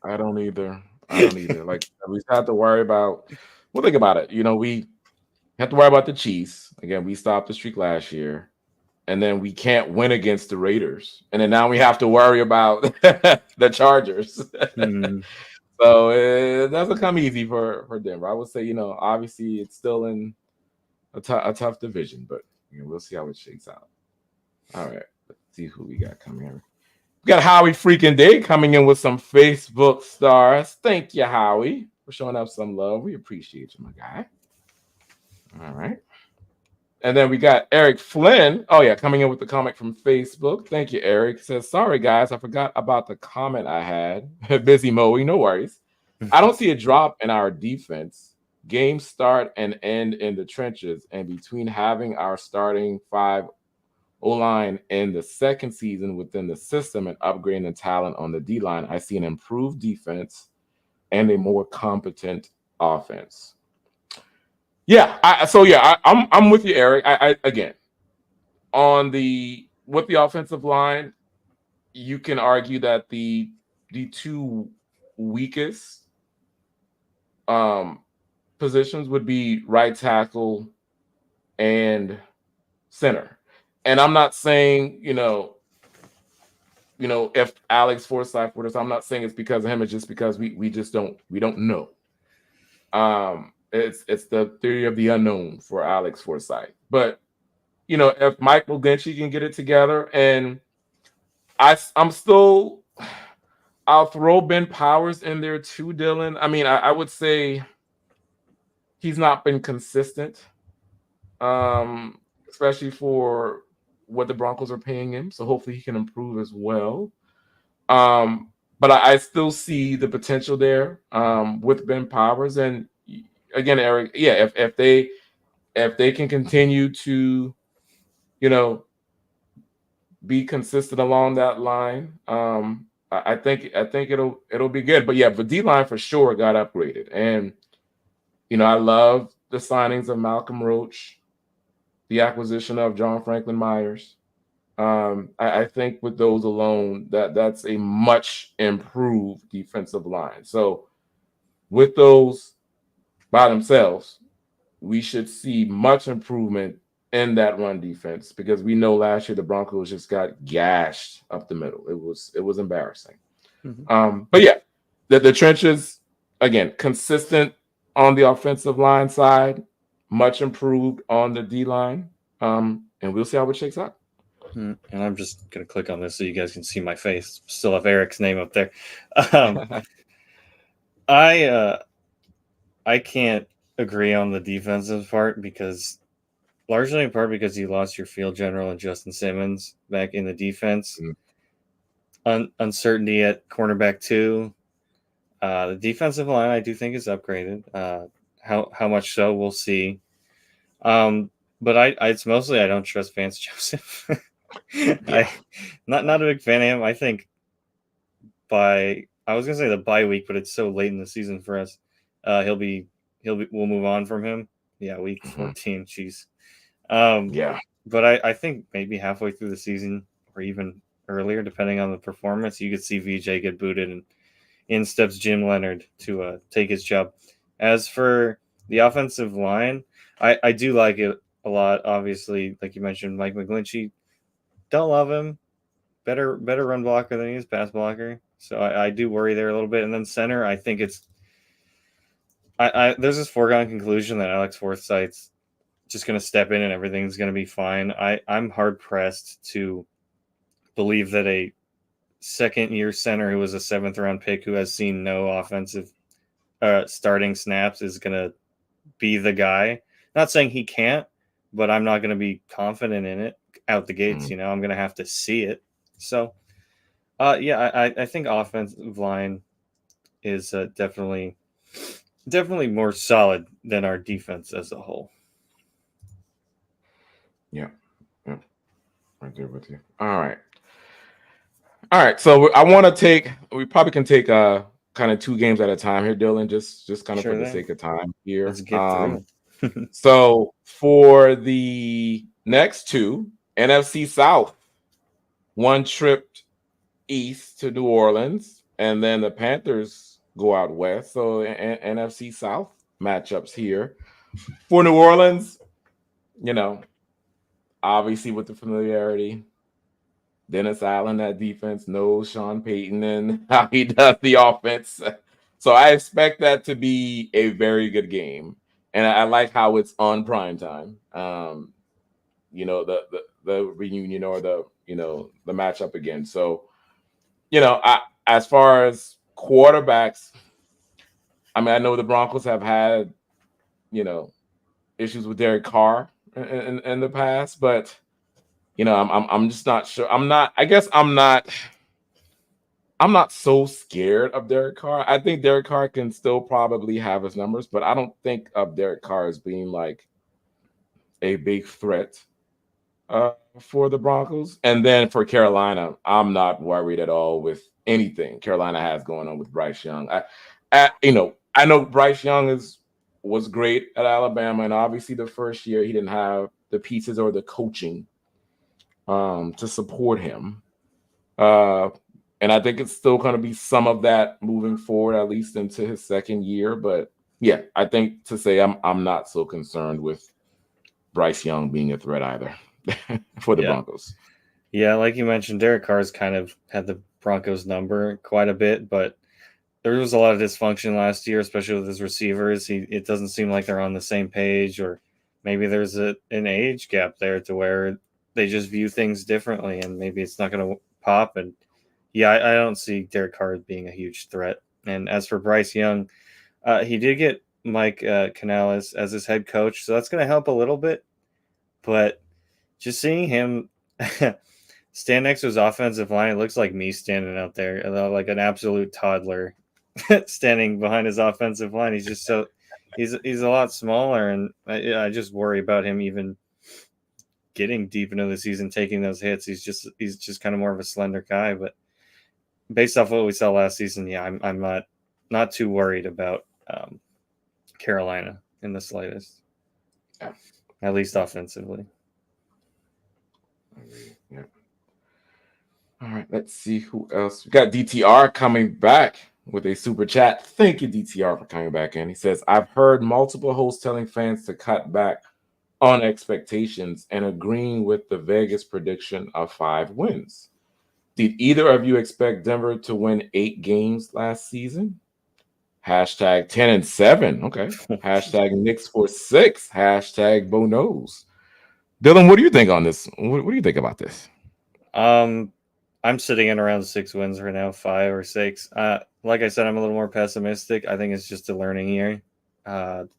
I don't either. Like, we have to worry about. Well, think about it. We have to worry about the Chiefs. Again, we stopped the streak last year, and then we can't win against the Raiders, and then now we have to worry about the Chargers. Mm. So it doesn't come easy for Denver. I would say, obviously it's still in a tough division, but we'll see how it shakes out. All right, let's see who we got coming in. We got Howie freaking Day coming in with some Facebook stars. Thank you, Howie, for showing up some love. We appreciate you, my guy. All right. And then we got Eric Flynn. Oh, yeah, coming in with the comment from Facebook. Thank you, Eric. Says, sorry, guys, I forgot about the comment I had. Busy mowing, no worries. I don't see a drop in our defense. Games start and end in the trenches. And between having our starting 5 O-line in the second season within the system and upgrading the talent on the D-line, I see an improved defense and a more competent offense. Yeah, I'm with you, Eric. I again, with the offensive line, you can argue that the 2 weakest positions would be right tackle and center. And I'm not saying, if Alex Forsythe were to, I'm not saying it's because of him. It's just because we just don't know. It's the theory of the unknown for Alex Forsythe. But if Mike McGlinchey can get it together, and I'm still, I'll throw Ben Powers in there too, Dylan. I mean, I would say he's not been consistent, um, especially for what the Broncos are paying him. So hopefully he can improve as well. But I still see the potential there with Ben Powers. And again, Eric, yeah, if they can continue to, you know, be consistent along that line, I think it'll be good. But yeah, the D line for sure got upgraded, and I love the signings of Malcolm Roach, the acquisition of John Franklin Myers. I think with those alone, that's a much improved defensive line. So with those by themselves, we should see much improvement in that run defense because we know last year the Broncos just got gashed up the middle. It was embarrassing. Mhm. But yeah, the trenches again consistent on the offensive line side, much improved on the D line, and we'll see how it shakes out. And I'm just gonna click on this so you guys can see my face. Still have Eric's name up there. Um, I I can't agree on the defensive part because largely in part because you lost your field general and Justin Simmons back in the defense. Mm. Uncertainty at cornerback too. The defensive line I do think is upgraded. How much so we'll see. But it's mostly I don't trust Vance Joseph. Yeah. I not a big fan of him. I think I was gonna say the bye week, but it's so late in the season for us. We'll move on from him. Yeah, week Mhm. 14. Jeez. Um, Yeah. but I think maybe halfway through the season or even earlier, depending on the performance, you could see VJ get booted and in steps Jim Leonard to take his job. As for the offensive line, I do like it a lot. Obviously, like you mentioned, Mike McGlinchey. Don't love him. Better run blocker than he is pass blocker. So I do worry there a little bit. And then center, I think it's there's this foregone conclusion that Alex Forsythe's just going to step in and everything's going to be fine. I'm hard pressed to believe that a second year center who was a 7th round pick who has seen no offensive starting snaps is going to be the guy. Not saying he can't, but I'm not going to be confident in it out the gates. Mm. I'm going to have to see it. So, yeah, I think offensive line is definitely more solid than our defense as a whole. Yeah. Yeah. Right there with you. All right. All right. So I want to take. We probably can take kind of two games at a time here, Dylan. Just kind of for Sure the thing. sake of time Let's here. get through. So for the next two, NFC South, one trip east to New Orleans, and then the Panthers go out west. So NFC South matchups here for New Orleans. You know, obviously with the familiarity, Dennis Allen, that defense knows Sean Payton and how he does the offense. So I expect that to be a very good game. And I like how it's on prime time. The reunion or the matchup again. So, as far as quarterbacks, I mean, I know the Broncos have had, you know, issues with Derek Carr in the past, but I'm just not sure. I guess I'm not so scared of Derek Carr. I think Derek Carr can still probably have his numbers, but I don't think of Derek Carr as being like a big threat for the Broncos. And then for Carolina, I'm not worried at all with anything Carolina has going on with Bryce Young. I know Bryce Young was great at Alabama, and obviously the first year he didn't have the pieces or the coaching to support him. Uh, and I think it's still going to be some of that moving forward, at least into his second year. But yeah, I think to say I'm not so concerned with Bryce Young being a threat either for the Yeah. Broncos. Yeah, like you mentioned, Derek Carr's kind of had the Broncos number quite a bit, but there was a lot of dysfunction last year, especially with his receivers. It doesn't seem like they're on the same page, or maybe there's an age gap there to where they just view things differently, and maybe it's not going to pop. And yeah, I don't see Derek Carr being a huge threat. And as for Bryce Young, he did get Mike Canales as his head coach, so that's going to help a little bit. But just seeing him stand next to his offensive line, it looks like me standing out there, like an absolute toddler standing behind his offensive line. He's just so he's a lot smaller, and I just worry about him even getting deep into the season, taking those hits. He's just kind of more of a slender guy, but based off what we saw last season, yeah, I'm not too worried about Carolina in the slightest, Yeah. at least offensively. Yeah. All right, let's see who else. We got DTR coming back with a super chat. Thank you, DTR, for coming back in. He says, I've heard multiple hosts telling fans to cut back on expectations and agreeing with the Vegas prediction of 5 wins. Did either of you expect Denver to win 8 games last season? Hashtag 10-7. Okay. Hashtag Knicks for 6. Hashtag Bo knows. Dylan, what do you think on this? What do you think about this? I'm sitting in around 6 wins right now, 5 or 6. Like I said, I'm a little more pessimistic. I think it's just a learning year.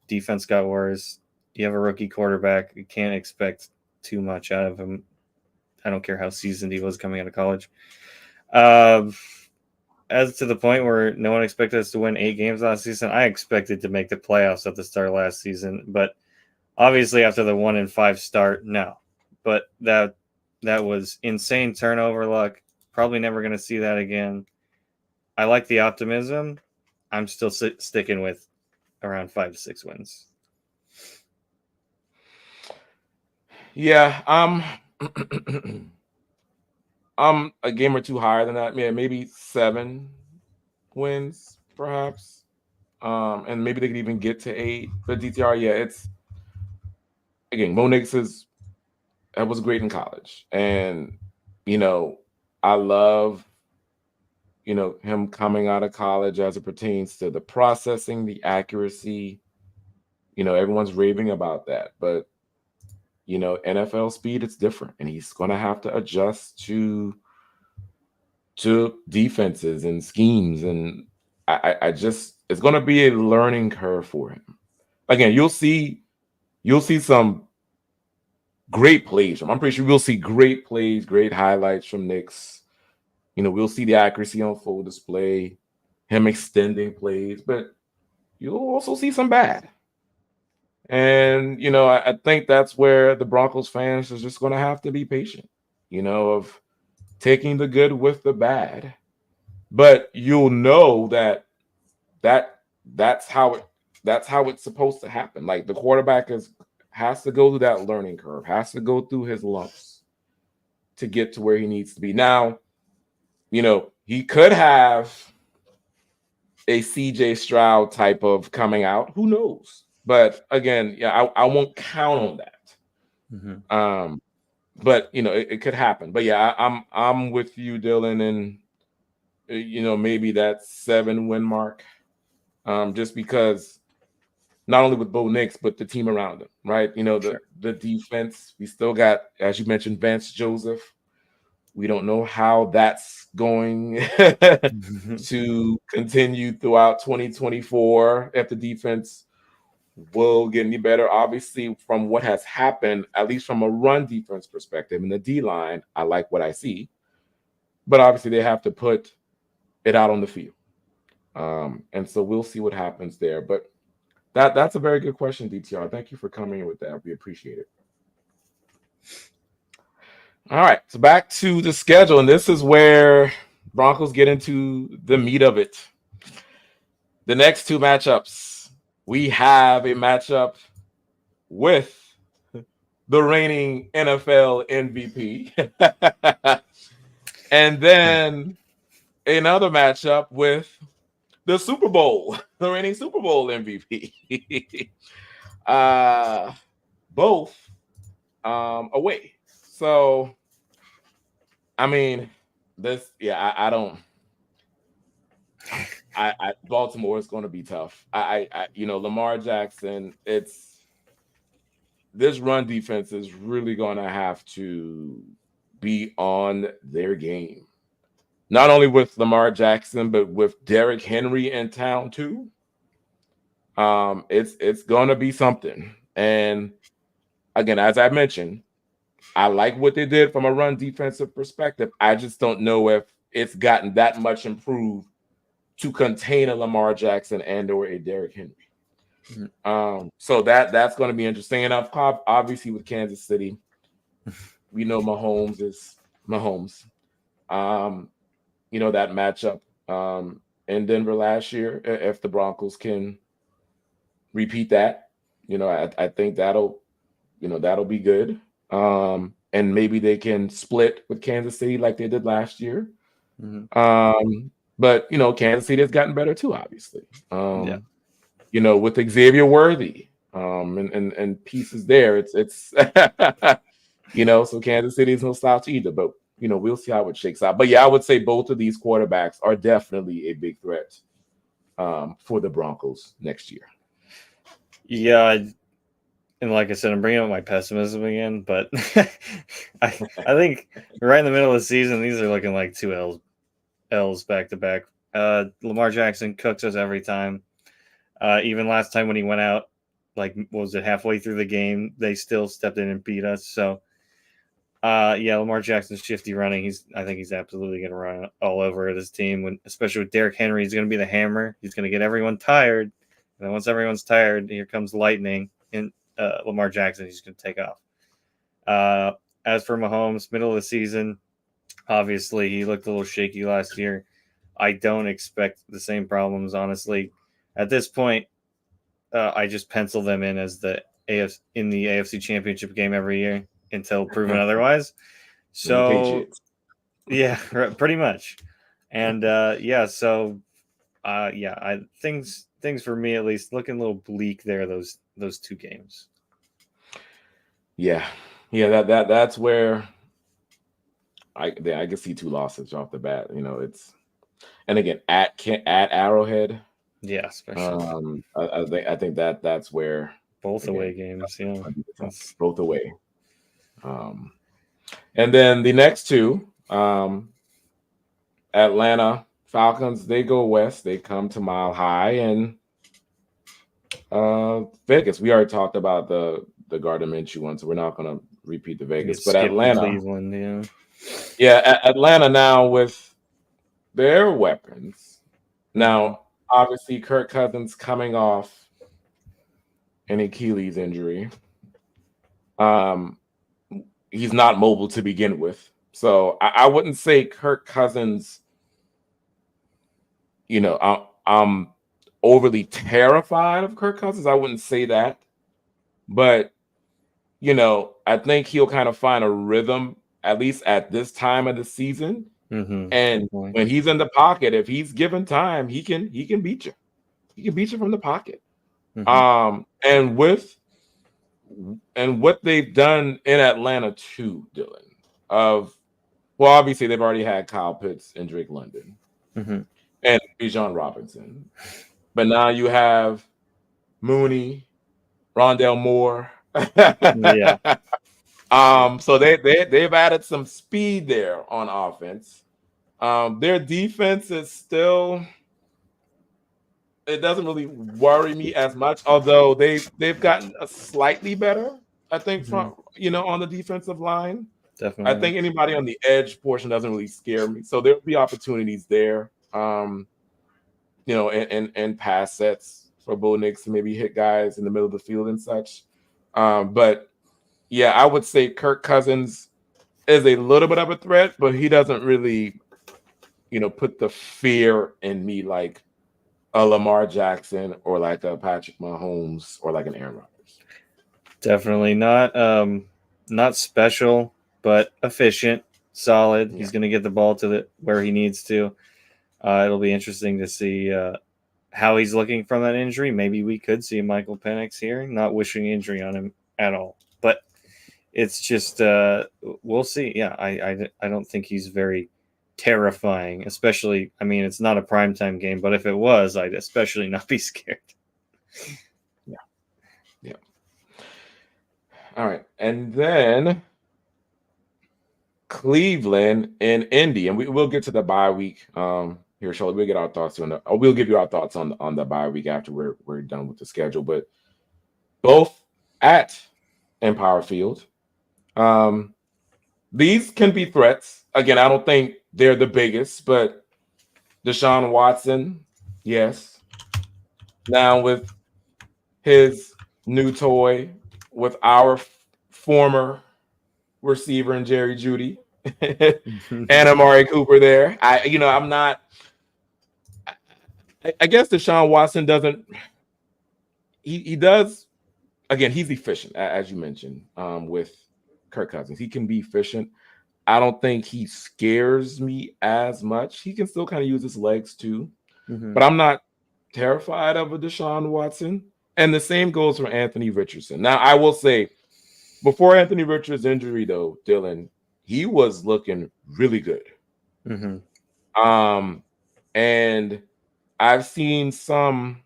Defense got worse. You have a rookie quarterback. You can't expect too much out of him. I don't care how seasoned he was coming out of college. As to the point where no one expected us to win 8 games last season, I expected to make the playoffs at the start of last season, but obviously after the 1-5 start, no. But that was insane turnover luck. Probably never going to see that again. I like the optimism. I'm still sticking with around 5 to 6 wins. Yeah, I'm a game or two higher than that. Yeah, maybe 7 wins, perhaps. And maybe they could even get to 8. But DTR, yeah, it's again, Mo Nix was great in college. And, you know, I love, him coming out of college as it pertains to the processing, the accuracy. Everyone's raving about that. But, NFL speed, it's different. And he's gonna have to adjust to defenses and schemes. And I just it's gonna be a learning curve for him. Again, you'll see some great plays from. I'm pretty sure we'll see great plays, great highlights from Knicks. We'll see the accuracy on full display, him extending plays, but you'll also see some bad. And I think that's where the Broncos fans is just going to have to be patient. Of taking the good with the bad, but you'll know that that's how it's supposed to happen. Like the quarterback has to go through that learning curve, has to go through his lumps to get to where he needs to be. Now, he could have a CJ Stroud type of coming out. Who knows? But again, yeah, I won't count on that. Mm-hmm. But it could happen. But yeah, I'm with you, Dylan, and maybe that 7-win mark. Just because not only with Bo Nix, but the team around him, right? Sure. The defense. We still got, as you mentioned, Vance Joseph. We don't know how that's going to continue throughout 2024 if the defense will get any better. Obviously, from what has happened, at least from a run defense perspective, in the D line, I like what I see. But obviously, they have to put it out on the field. And so we'll see what happens there. But that's a very good question, DTR. Thank you for coming in with that. We appreciate it. All right, so back to the schedule, and this is where Broncos get into the meat of it. The next 2 matchups, we have a matchup with the reigning NFL MVP, and then another matchup with the Super Bowl, the reigning Super Bowl MVP. Both away. So I mean, this, yeah, I don't. Baltimore is going to be tough. Lamar Jackson. It's this run defense is really going to have to be on their game. Not only with Lamar Jackson, but with Derrick Henry in town too. It's going to be something. And again, as I mentioned, I like what they did from a run defensive perspective. I just don't know if it's gotten that much improved to contain a Lamar Jackson and or a Derrick Henry. So that's going to be interesting. And obviously with Kansas City, we know Mahomes is Mahomes. Um, that matchup in Denver last year. If the Broncos can repeat that, I think that'll be good. And maybe they can split with Kansas City like they did last year. But Kansas City has gotten better too, obviously. Yeah. With Xavier Worthy, and pieces there. It's so Kansas City is no slouch either, but we'll see how it shakes out. But yeah, I would say both of these quarterbacks are definitely a big threat for the Broncos next year. Yeah, and like I said, I'm bringing up my pessimism again, but I think right in the middle of the season, these are looking like two L's back to back. Lamar Jackson cooks us every time. Even last time when he went out, like what was it, halfway through the game, they still stepped in and beat us. So Lamar Jackson's shifty running. I think he's absolutely going to run all over this team. Especially with Derrick Henry, he's going to be the hammer. He's going to get everyone tired, and then once everyone's tired, here comes lightning. And Lamar Jackson, he's going to take off. As for Mahomes, middle of the season, obviously he looked a little shaky last year. I don't expect the same problems, honestly. At this point, I just pencil them in as in the AFC Championship game every year until proven otherwise. So, yeah, pretty much. And things for me at least looking a little bleak there. Those two games. Yeah, that's where I can see two losses off the bat. It's, and again at Arrowhead. Yeah, especially. I think that's where both away games. Yeah, both away. And then the next two, Atlanta Falcons, they go west. They come to Mile High, and Vegas. We already talked about the Gardner Minshew one, so we're not going to repeat the Vegas. But Atlanta, Cleveland, Atlanta now with their weapons. Now, obviously, Kirk Cousins coming off an Achilles injury. He's not mobile to begin with, so I wouldn't say Kirk Cousins. I'm overly terrified of Kirk Cousins. I wouldn't say that, but I think he'll kind of find a rhythm at least at this time of the season. And when he's in the pocket, if he's given time, he can beat you. He can beat you from the pocket. And what they've done in Atlanta too, Dylan. Obviously they've already had Kyle Pitts and Drake London and Bijan Robinson, but now you have Mooney, Rondale Moore. So they've added some speed there on offense. Their defense is still, it doesn't really worry me as much, although they've gotten a slightly better, I think, from on the defensive line. Definitely. I think anybody on the edge portion doesn't really scare me. So there'll be opportunities there. And pass sets for Bo Nix to maybe hit guys in the middle of the field and such. But yeah, I would say Kirk Cousins is a little bit of a threat, but he doesn't really, put the fear in me like a Lamar Jackson or like a Patrick Mahomes or like an Aaron Rodgers. Definitely not special, but efficient, solid. Yeah. He's going to get the ball to where he needs to. It'll be interesting to see how he's looking from that injury. Maybe we could see Michael Penix here. Not wishing injury on him at all, but it's just we'll see. Yeah, I don't think he's very terrifying, especially, I mean, it's not a primetime game, but if it was, I'd especially not be scared. Yeah. Yeah. All right. And then Cleveland and Indy, and we'll get to the bye week here shortly. We'll get our thoughts on or we'll give you our thoughts on the bye week after we're done with the schedule. But both at Empower Field. Um, these can be threats. Again, I don't think they're the biggest, but Deshaun Watson, yes. Now with his new toy, with our former receiver and Jerry Judy and Amari Cooper there. I'm not. I guess Deshaun Watson doesn't. He does. Again, he's efficient, as you mentioned, with Kirk Cousins. He can be efficient. I don't think he scares me as much. He can still kind of use his legs too, but I'm not terrified of a Deshaun Watson. And the same goes for Anthony Richardson. Now, I will say, before Anthony Richardson's injury, though, Dylan, he was looking really good. And I've seen some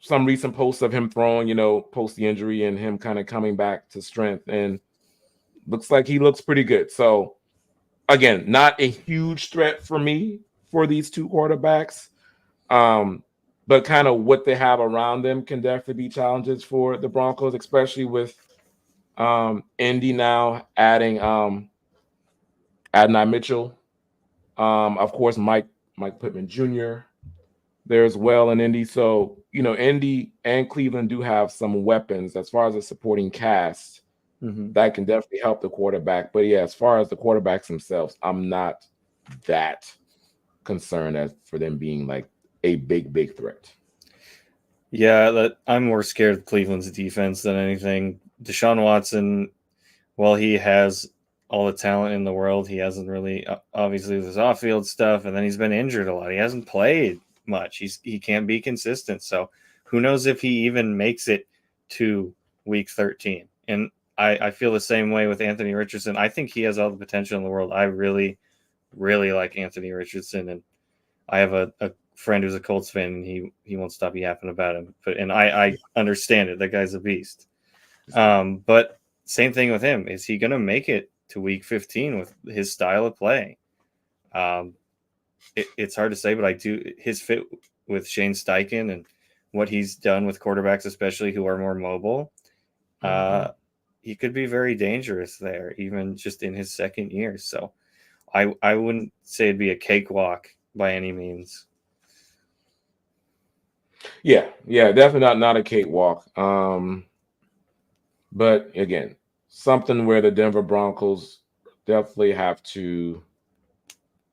recent posts of him throwing, post the injury and him kind of coming back to strength, and looks like he looks pretty good. So again, not a huge threat for me for these two quarterbacks. But kind of what they have around them can definitely be challenges for the Broncos, especially with Indy now adding Adonai Mitchell. Of course, Mike Pittman Jr. there as well in Indy. So, Indy and Cleveland do have some weapons as far as a supporting cast that can definitely help the quarterback. But yeah, as far as the quarterbacks themselves, I'm not that concerned as for them being like a big threat. Yeah, I'm more scared of Cleveland's defense than anything. Deshaun Watson, while he has all the talent in the world, he hasn't really, obviously, with his off-field stuff, and then he's been injured a lot. He hasn't played much. He can't be consistent. So who knows if he even makes it to week 13. And I feel the same way with Anthony Richardson. I think he has all the potential in the world. I really, really like Anthony Richardson, and I have a friend who's a Colts fan, and he won't stop yapping about him. And I understand it. That guy's a beast. But same thing with him. Is he going to make it to week 15 with his style of play? It's hard to say, but I do. His fit with Shane Steichen and what he's done with quarterbacks, especially who are more mobile, he could be very dangerous there, even just in his second year. So I wouldn't say it'd be a cakewalk by any means. Yeah, definitely not a cakewalk. But again, something where the Denver Broncos definitely have to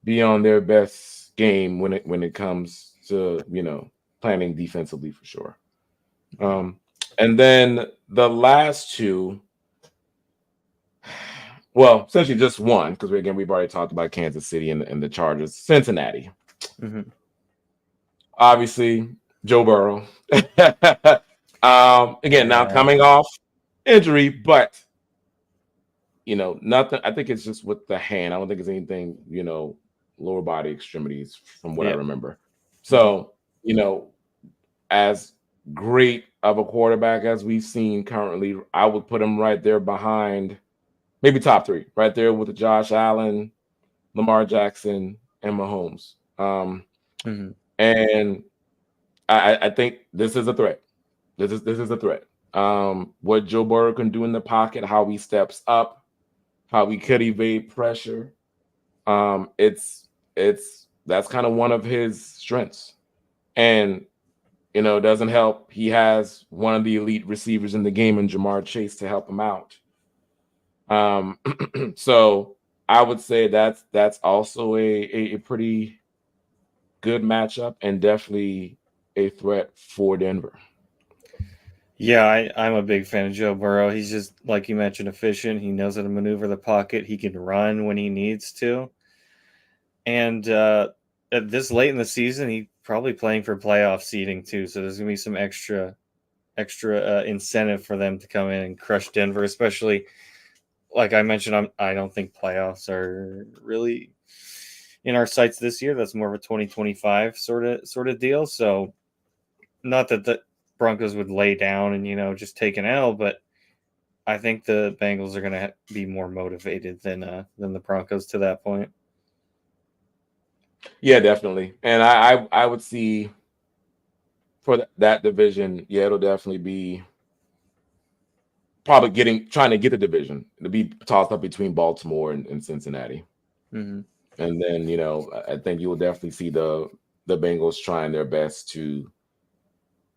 be on their best game when it comes to planning defensively for sure. And then the last two, well, essentially just one, because we've already talked about Kansas City and the Chargers. Cincinnati, obviously Joe Burrow. Again, now coming off injury, but nothing. I think it's just with the hand. I don't think it's anything, lower body extremities from what I remember. So, as great of a quarterback as we've seen currently, I would put him right there behind, maybe top three, right there with Josh Allen, Lamar Jackson, and Mahomes. And I think this is a threat. This is a threat. What Joe Burrow can do in the pocket, how he steps up, how he could evade pressure. It's that's kind of one of his strengths. And it doesn't help. He has one of the elite receivers in the game in Jamar Chase to help him out. So I would say that's also a pretty good matchup and definitely a threat for Denver. Yeah, I'm a big fan of Joe Burrow. He's just, like you mentioned, efficient. He knows how to maneuver the pocket. He can run when he needs to. And at this late in the season, he's probably playing for playoff seeding too. So there's going to be some extra extra incentive for them to come in and crush Denver, especially like I mentioned. I don't think playoffs are really in our sights this year. That's more of a 2025 sort of deal. So not that the Broncos would lay down and just take an L, but I think the Bengals are going to be more motivated than the Broncos to that point. Yeah, definitely. And I would see for that division, yeah, it'll definitely be probably trying to get the division. It'll be tossed up between Baltimore and Cincinnati. Mm-hmm. And then, I think you will definitely see the Bengals trying their best to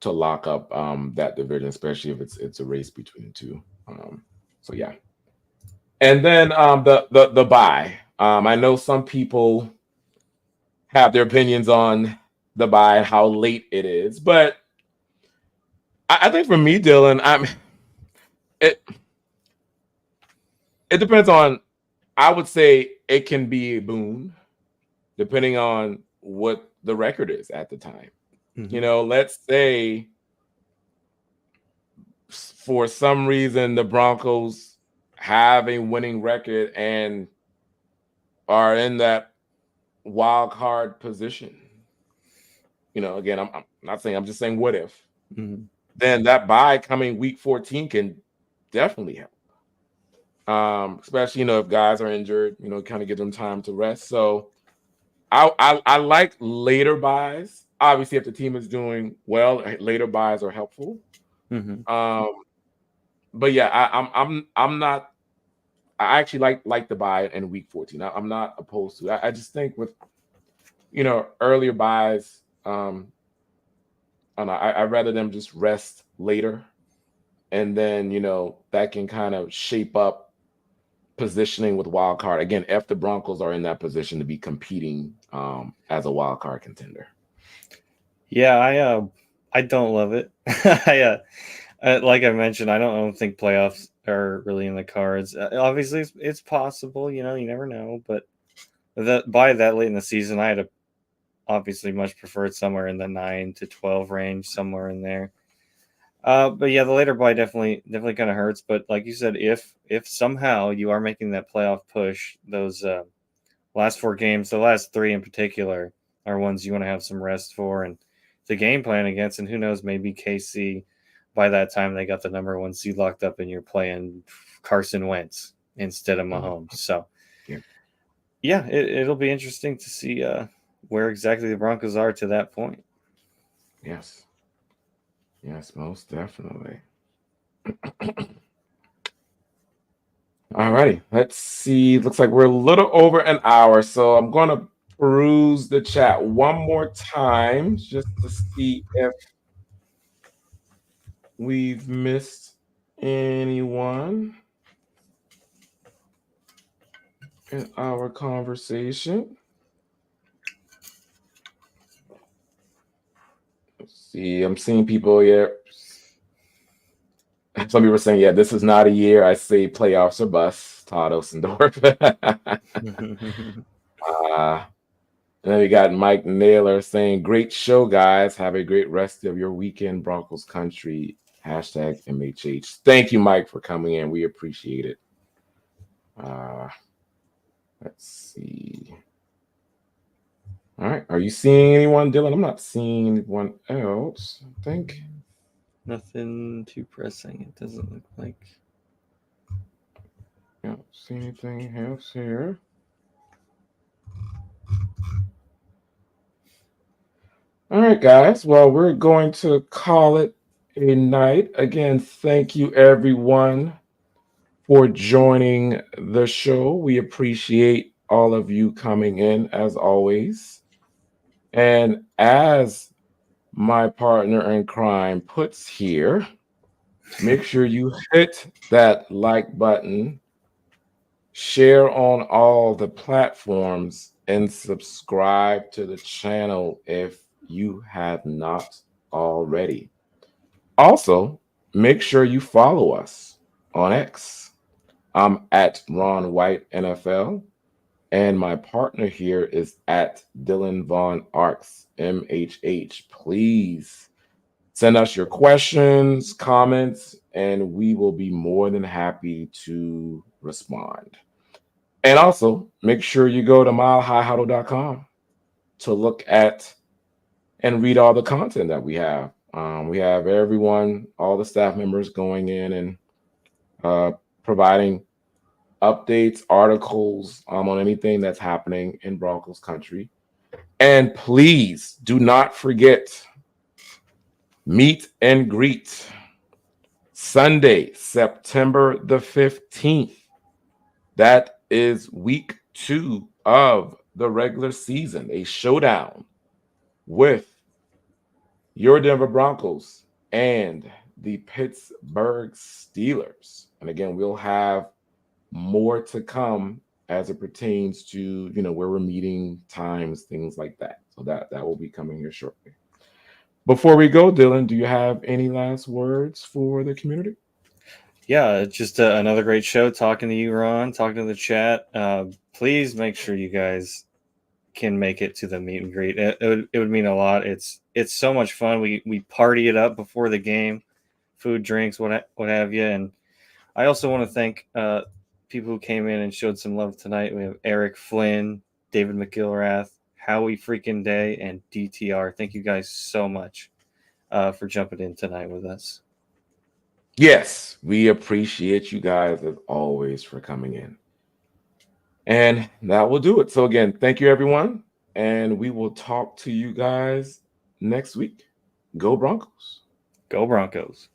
lock up that division, especially if it's a race between the two. So yeah. And then the bye. I know some people have their opinions on the bye and how late it is, but I think for me, Dylan, it it depends on. I would say it can be a boon depending on what the record is at the time. Mm-hmm. Let's say for some reason the Broncos have a winning record and are in that wild card position. Again, I'm not saying, I'm just saying what if. Mm-hmm. Then that bye coming week 14 can definitely help. Especially, if guys are injured, kind of give them time to rest. So I like later buys. Obviously, if the team is doing well, later buys are helpful. Mm-hmm. But yeah, I'm not. I actually like the buy in week 14. I'm not opposed to it. I just think with earlier buys, I don't know, I'd rather them just rest later, and then that can kind of shape up positioning with wild card again if the Broncos are in that position to be competing as a wild card contender. Yeah, I don't love it. Like I mentioned, I don't think playoffs are really in the cards. Obviously, it's possible. You never know. But by that late in the season, I had obviously much preferred somewhere in the 9 to 12 range, somewhere in there. But yeah, the later buy definitely kind of hurts. But like you said, if somehow you are making that playoff push, those last 4 games, the last 3 in particular, are ones you want to have some rest for and the game plan against. And who knows, maybe KC by that time they got the number 1 seed locked up and you're playing Carson Wentz instead of Mahomes. So Yeah. yeah, it'll be interesting to see where exactly the Broncos are to that point. Yes. Yes, most definitely. All righty. Let's see. Looks like we're a little over an hour. So I'm going to peruse the chat one more time just to see if we've missed anyone in our conversation. Let's see. I'm seeing people here. Some people are saying, yeah, this is not a year. I say playoffs or bust. Todd Osendorf. And then we got Mike Naylor saying, great show, guys. Have a great rest of your weekend, Broncos country. Hashtag MHH. Thank you, Mike, for coming in. We appreciate it. Let's see. All right. Are you seeing anyone, Dylan? I'm not seeing anyone else, I think. Nothing too pressing. It doesn't look like. I don't see anything else here. All right, guys. Well, we're going to call it a night. Again, thank you, everyone, for joining the show. We appreciate all of you coming in, as always. And as my partner in crime puts here, make sure you hit that like button, share on all the platforms, and subscribe to the channel if you have not already. Also, make sure you follow us on X. I'm at Ron White NFL, and my partner here is at Dylan Vaughn Arcs MHH. Please Send us your questions, comments, and we will be more than happy to respond. And also, make sure you go to milehighhuddle.com to look at and read all the content that we have. We have everyone, all the staff members going in and uh, providing updates, articles on anything that's happening in Broncos country. And please do not forget meet and greet Sunday, September the 15th. That is week 2 of the regular season, a showdown with your Denver Broncos and the Pittsburgh Steelers. And again, we'll have more to come as it pertains to, where we're meeting, times, things like that. So that will be coming here shortly. Before we go, Dylan, do you have any last words for the community? Yeah, just another great show. Talking to you, Ron. Talking to the chat. Please make sure you guys can make it to the meet and greet. It would mean a lot. It's so much fun. We party it up before the game, food, drinks, what have you. And I also want to thank people who came in and showed some love tonight. We have Eric Flynn, David McGilrath, Howie freaking Day, and DTR. Thank you guys so much for jumping in tonight with us. Yes, we appreciate you guys as always for coming in. And that will do it. So again, thank you everyone. And we will talk to you guys next week. Go Broncos. Go Broncos.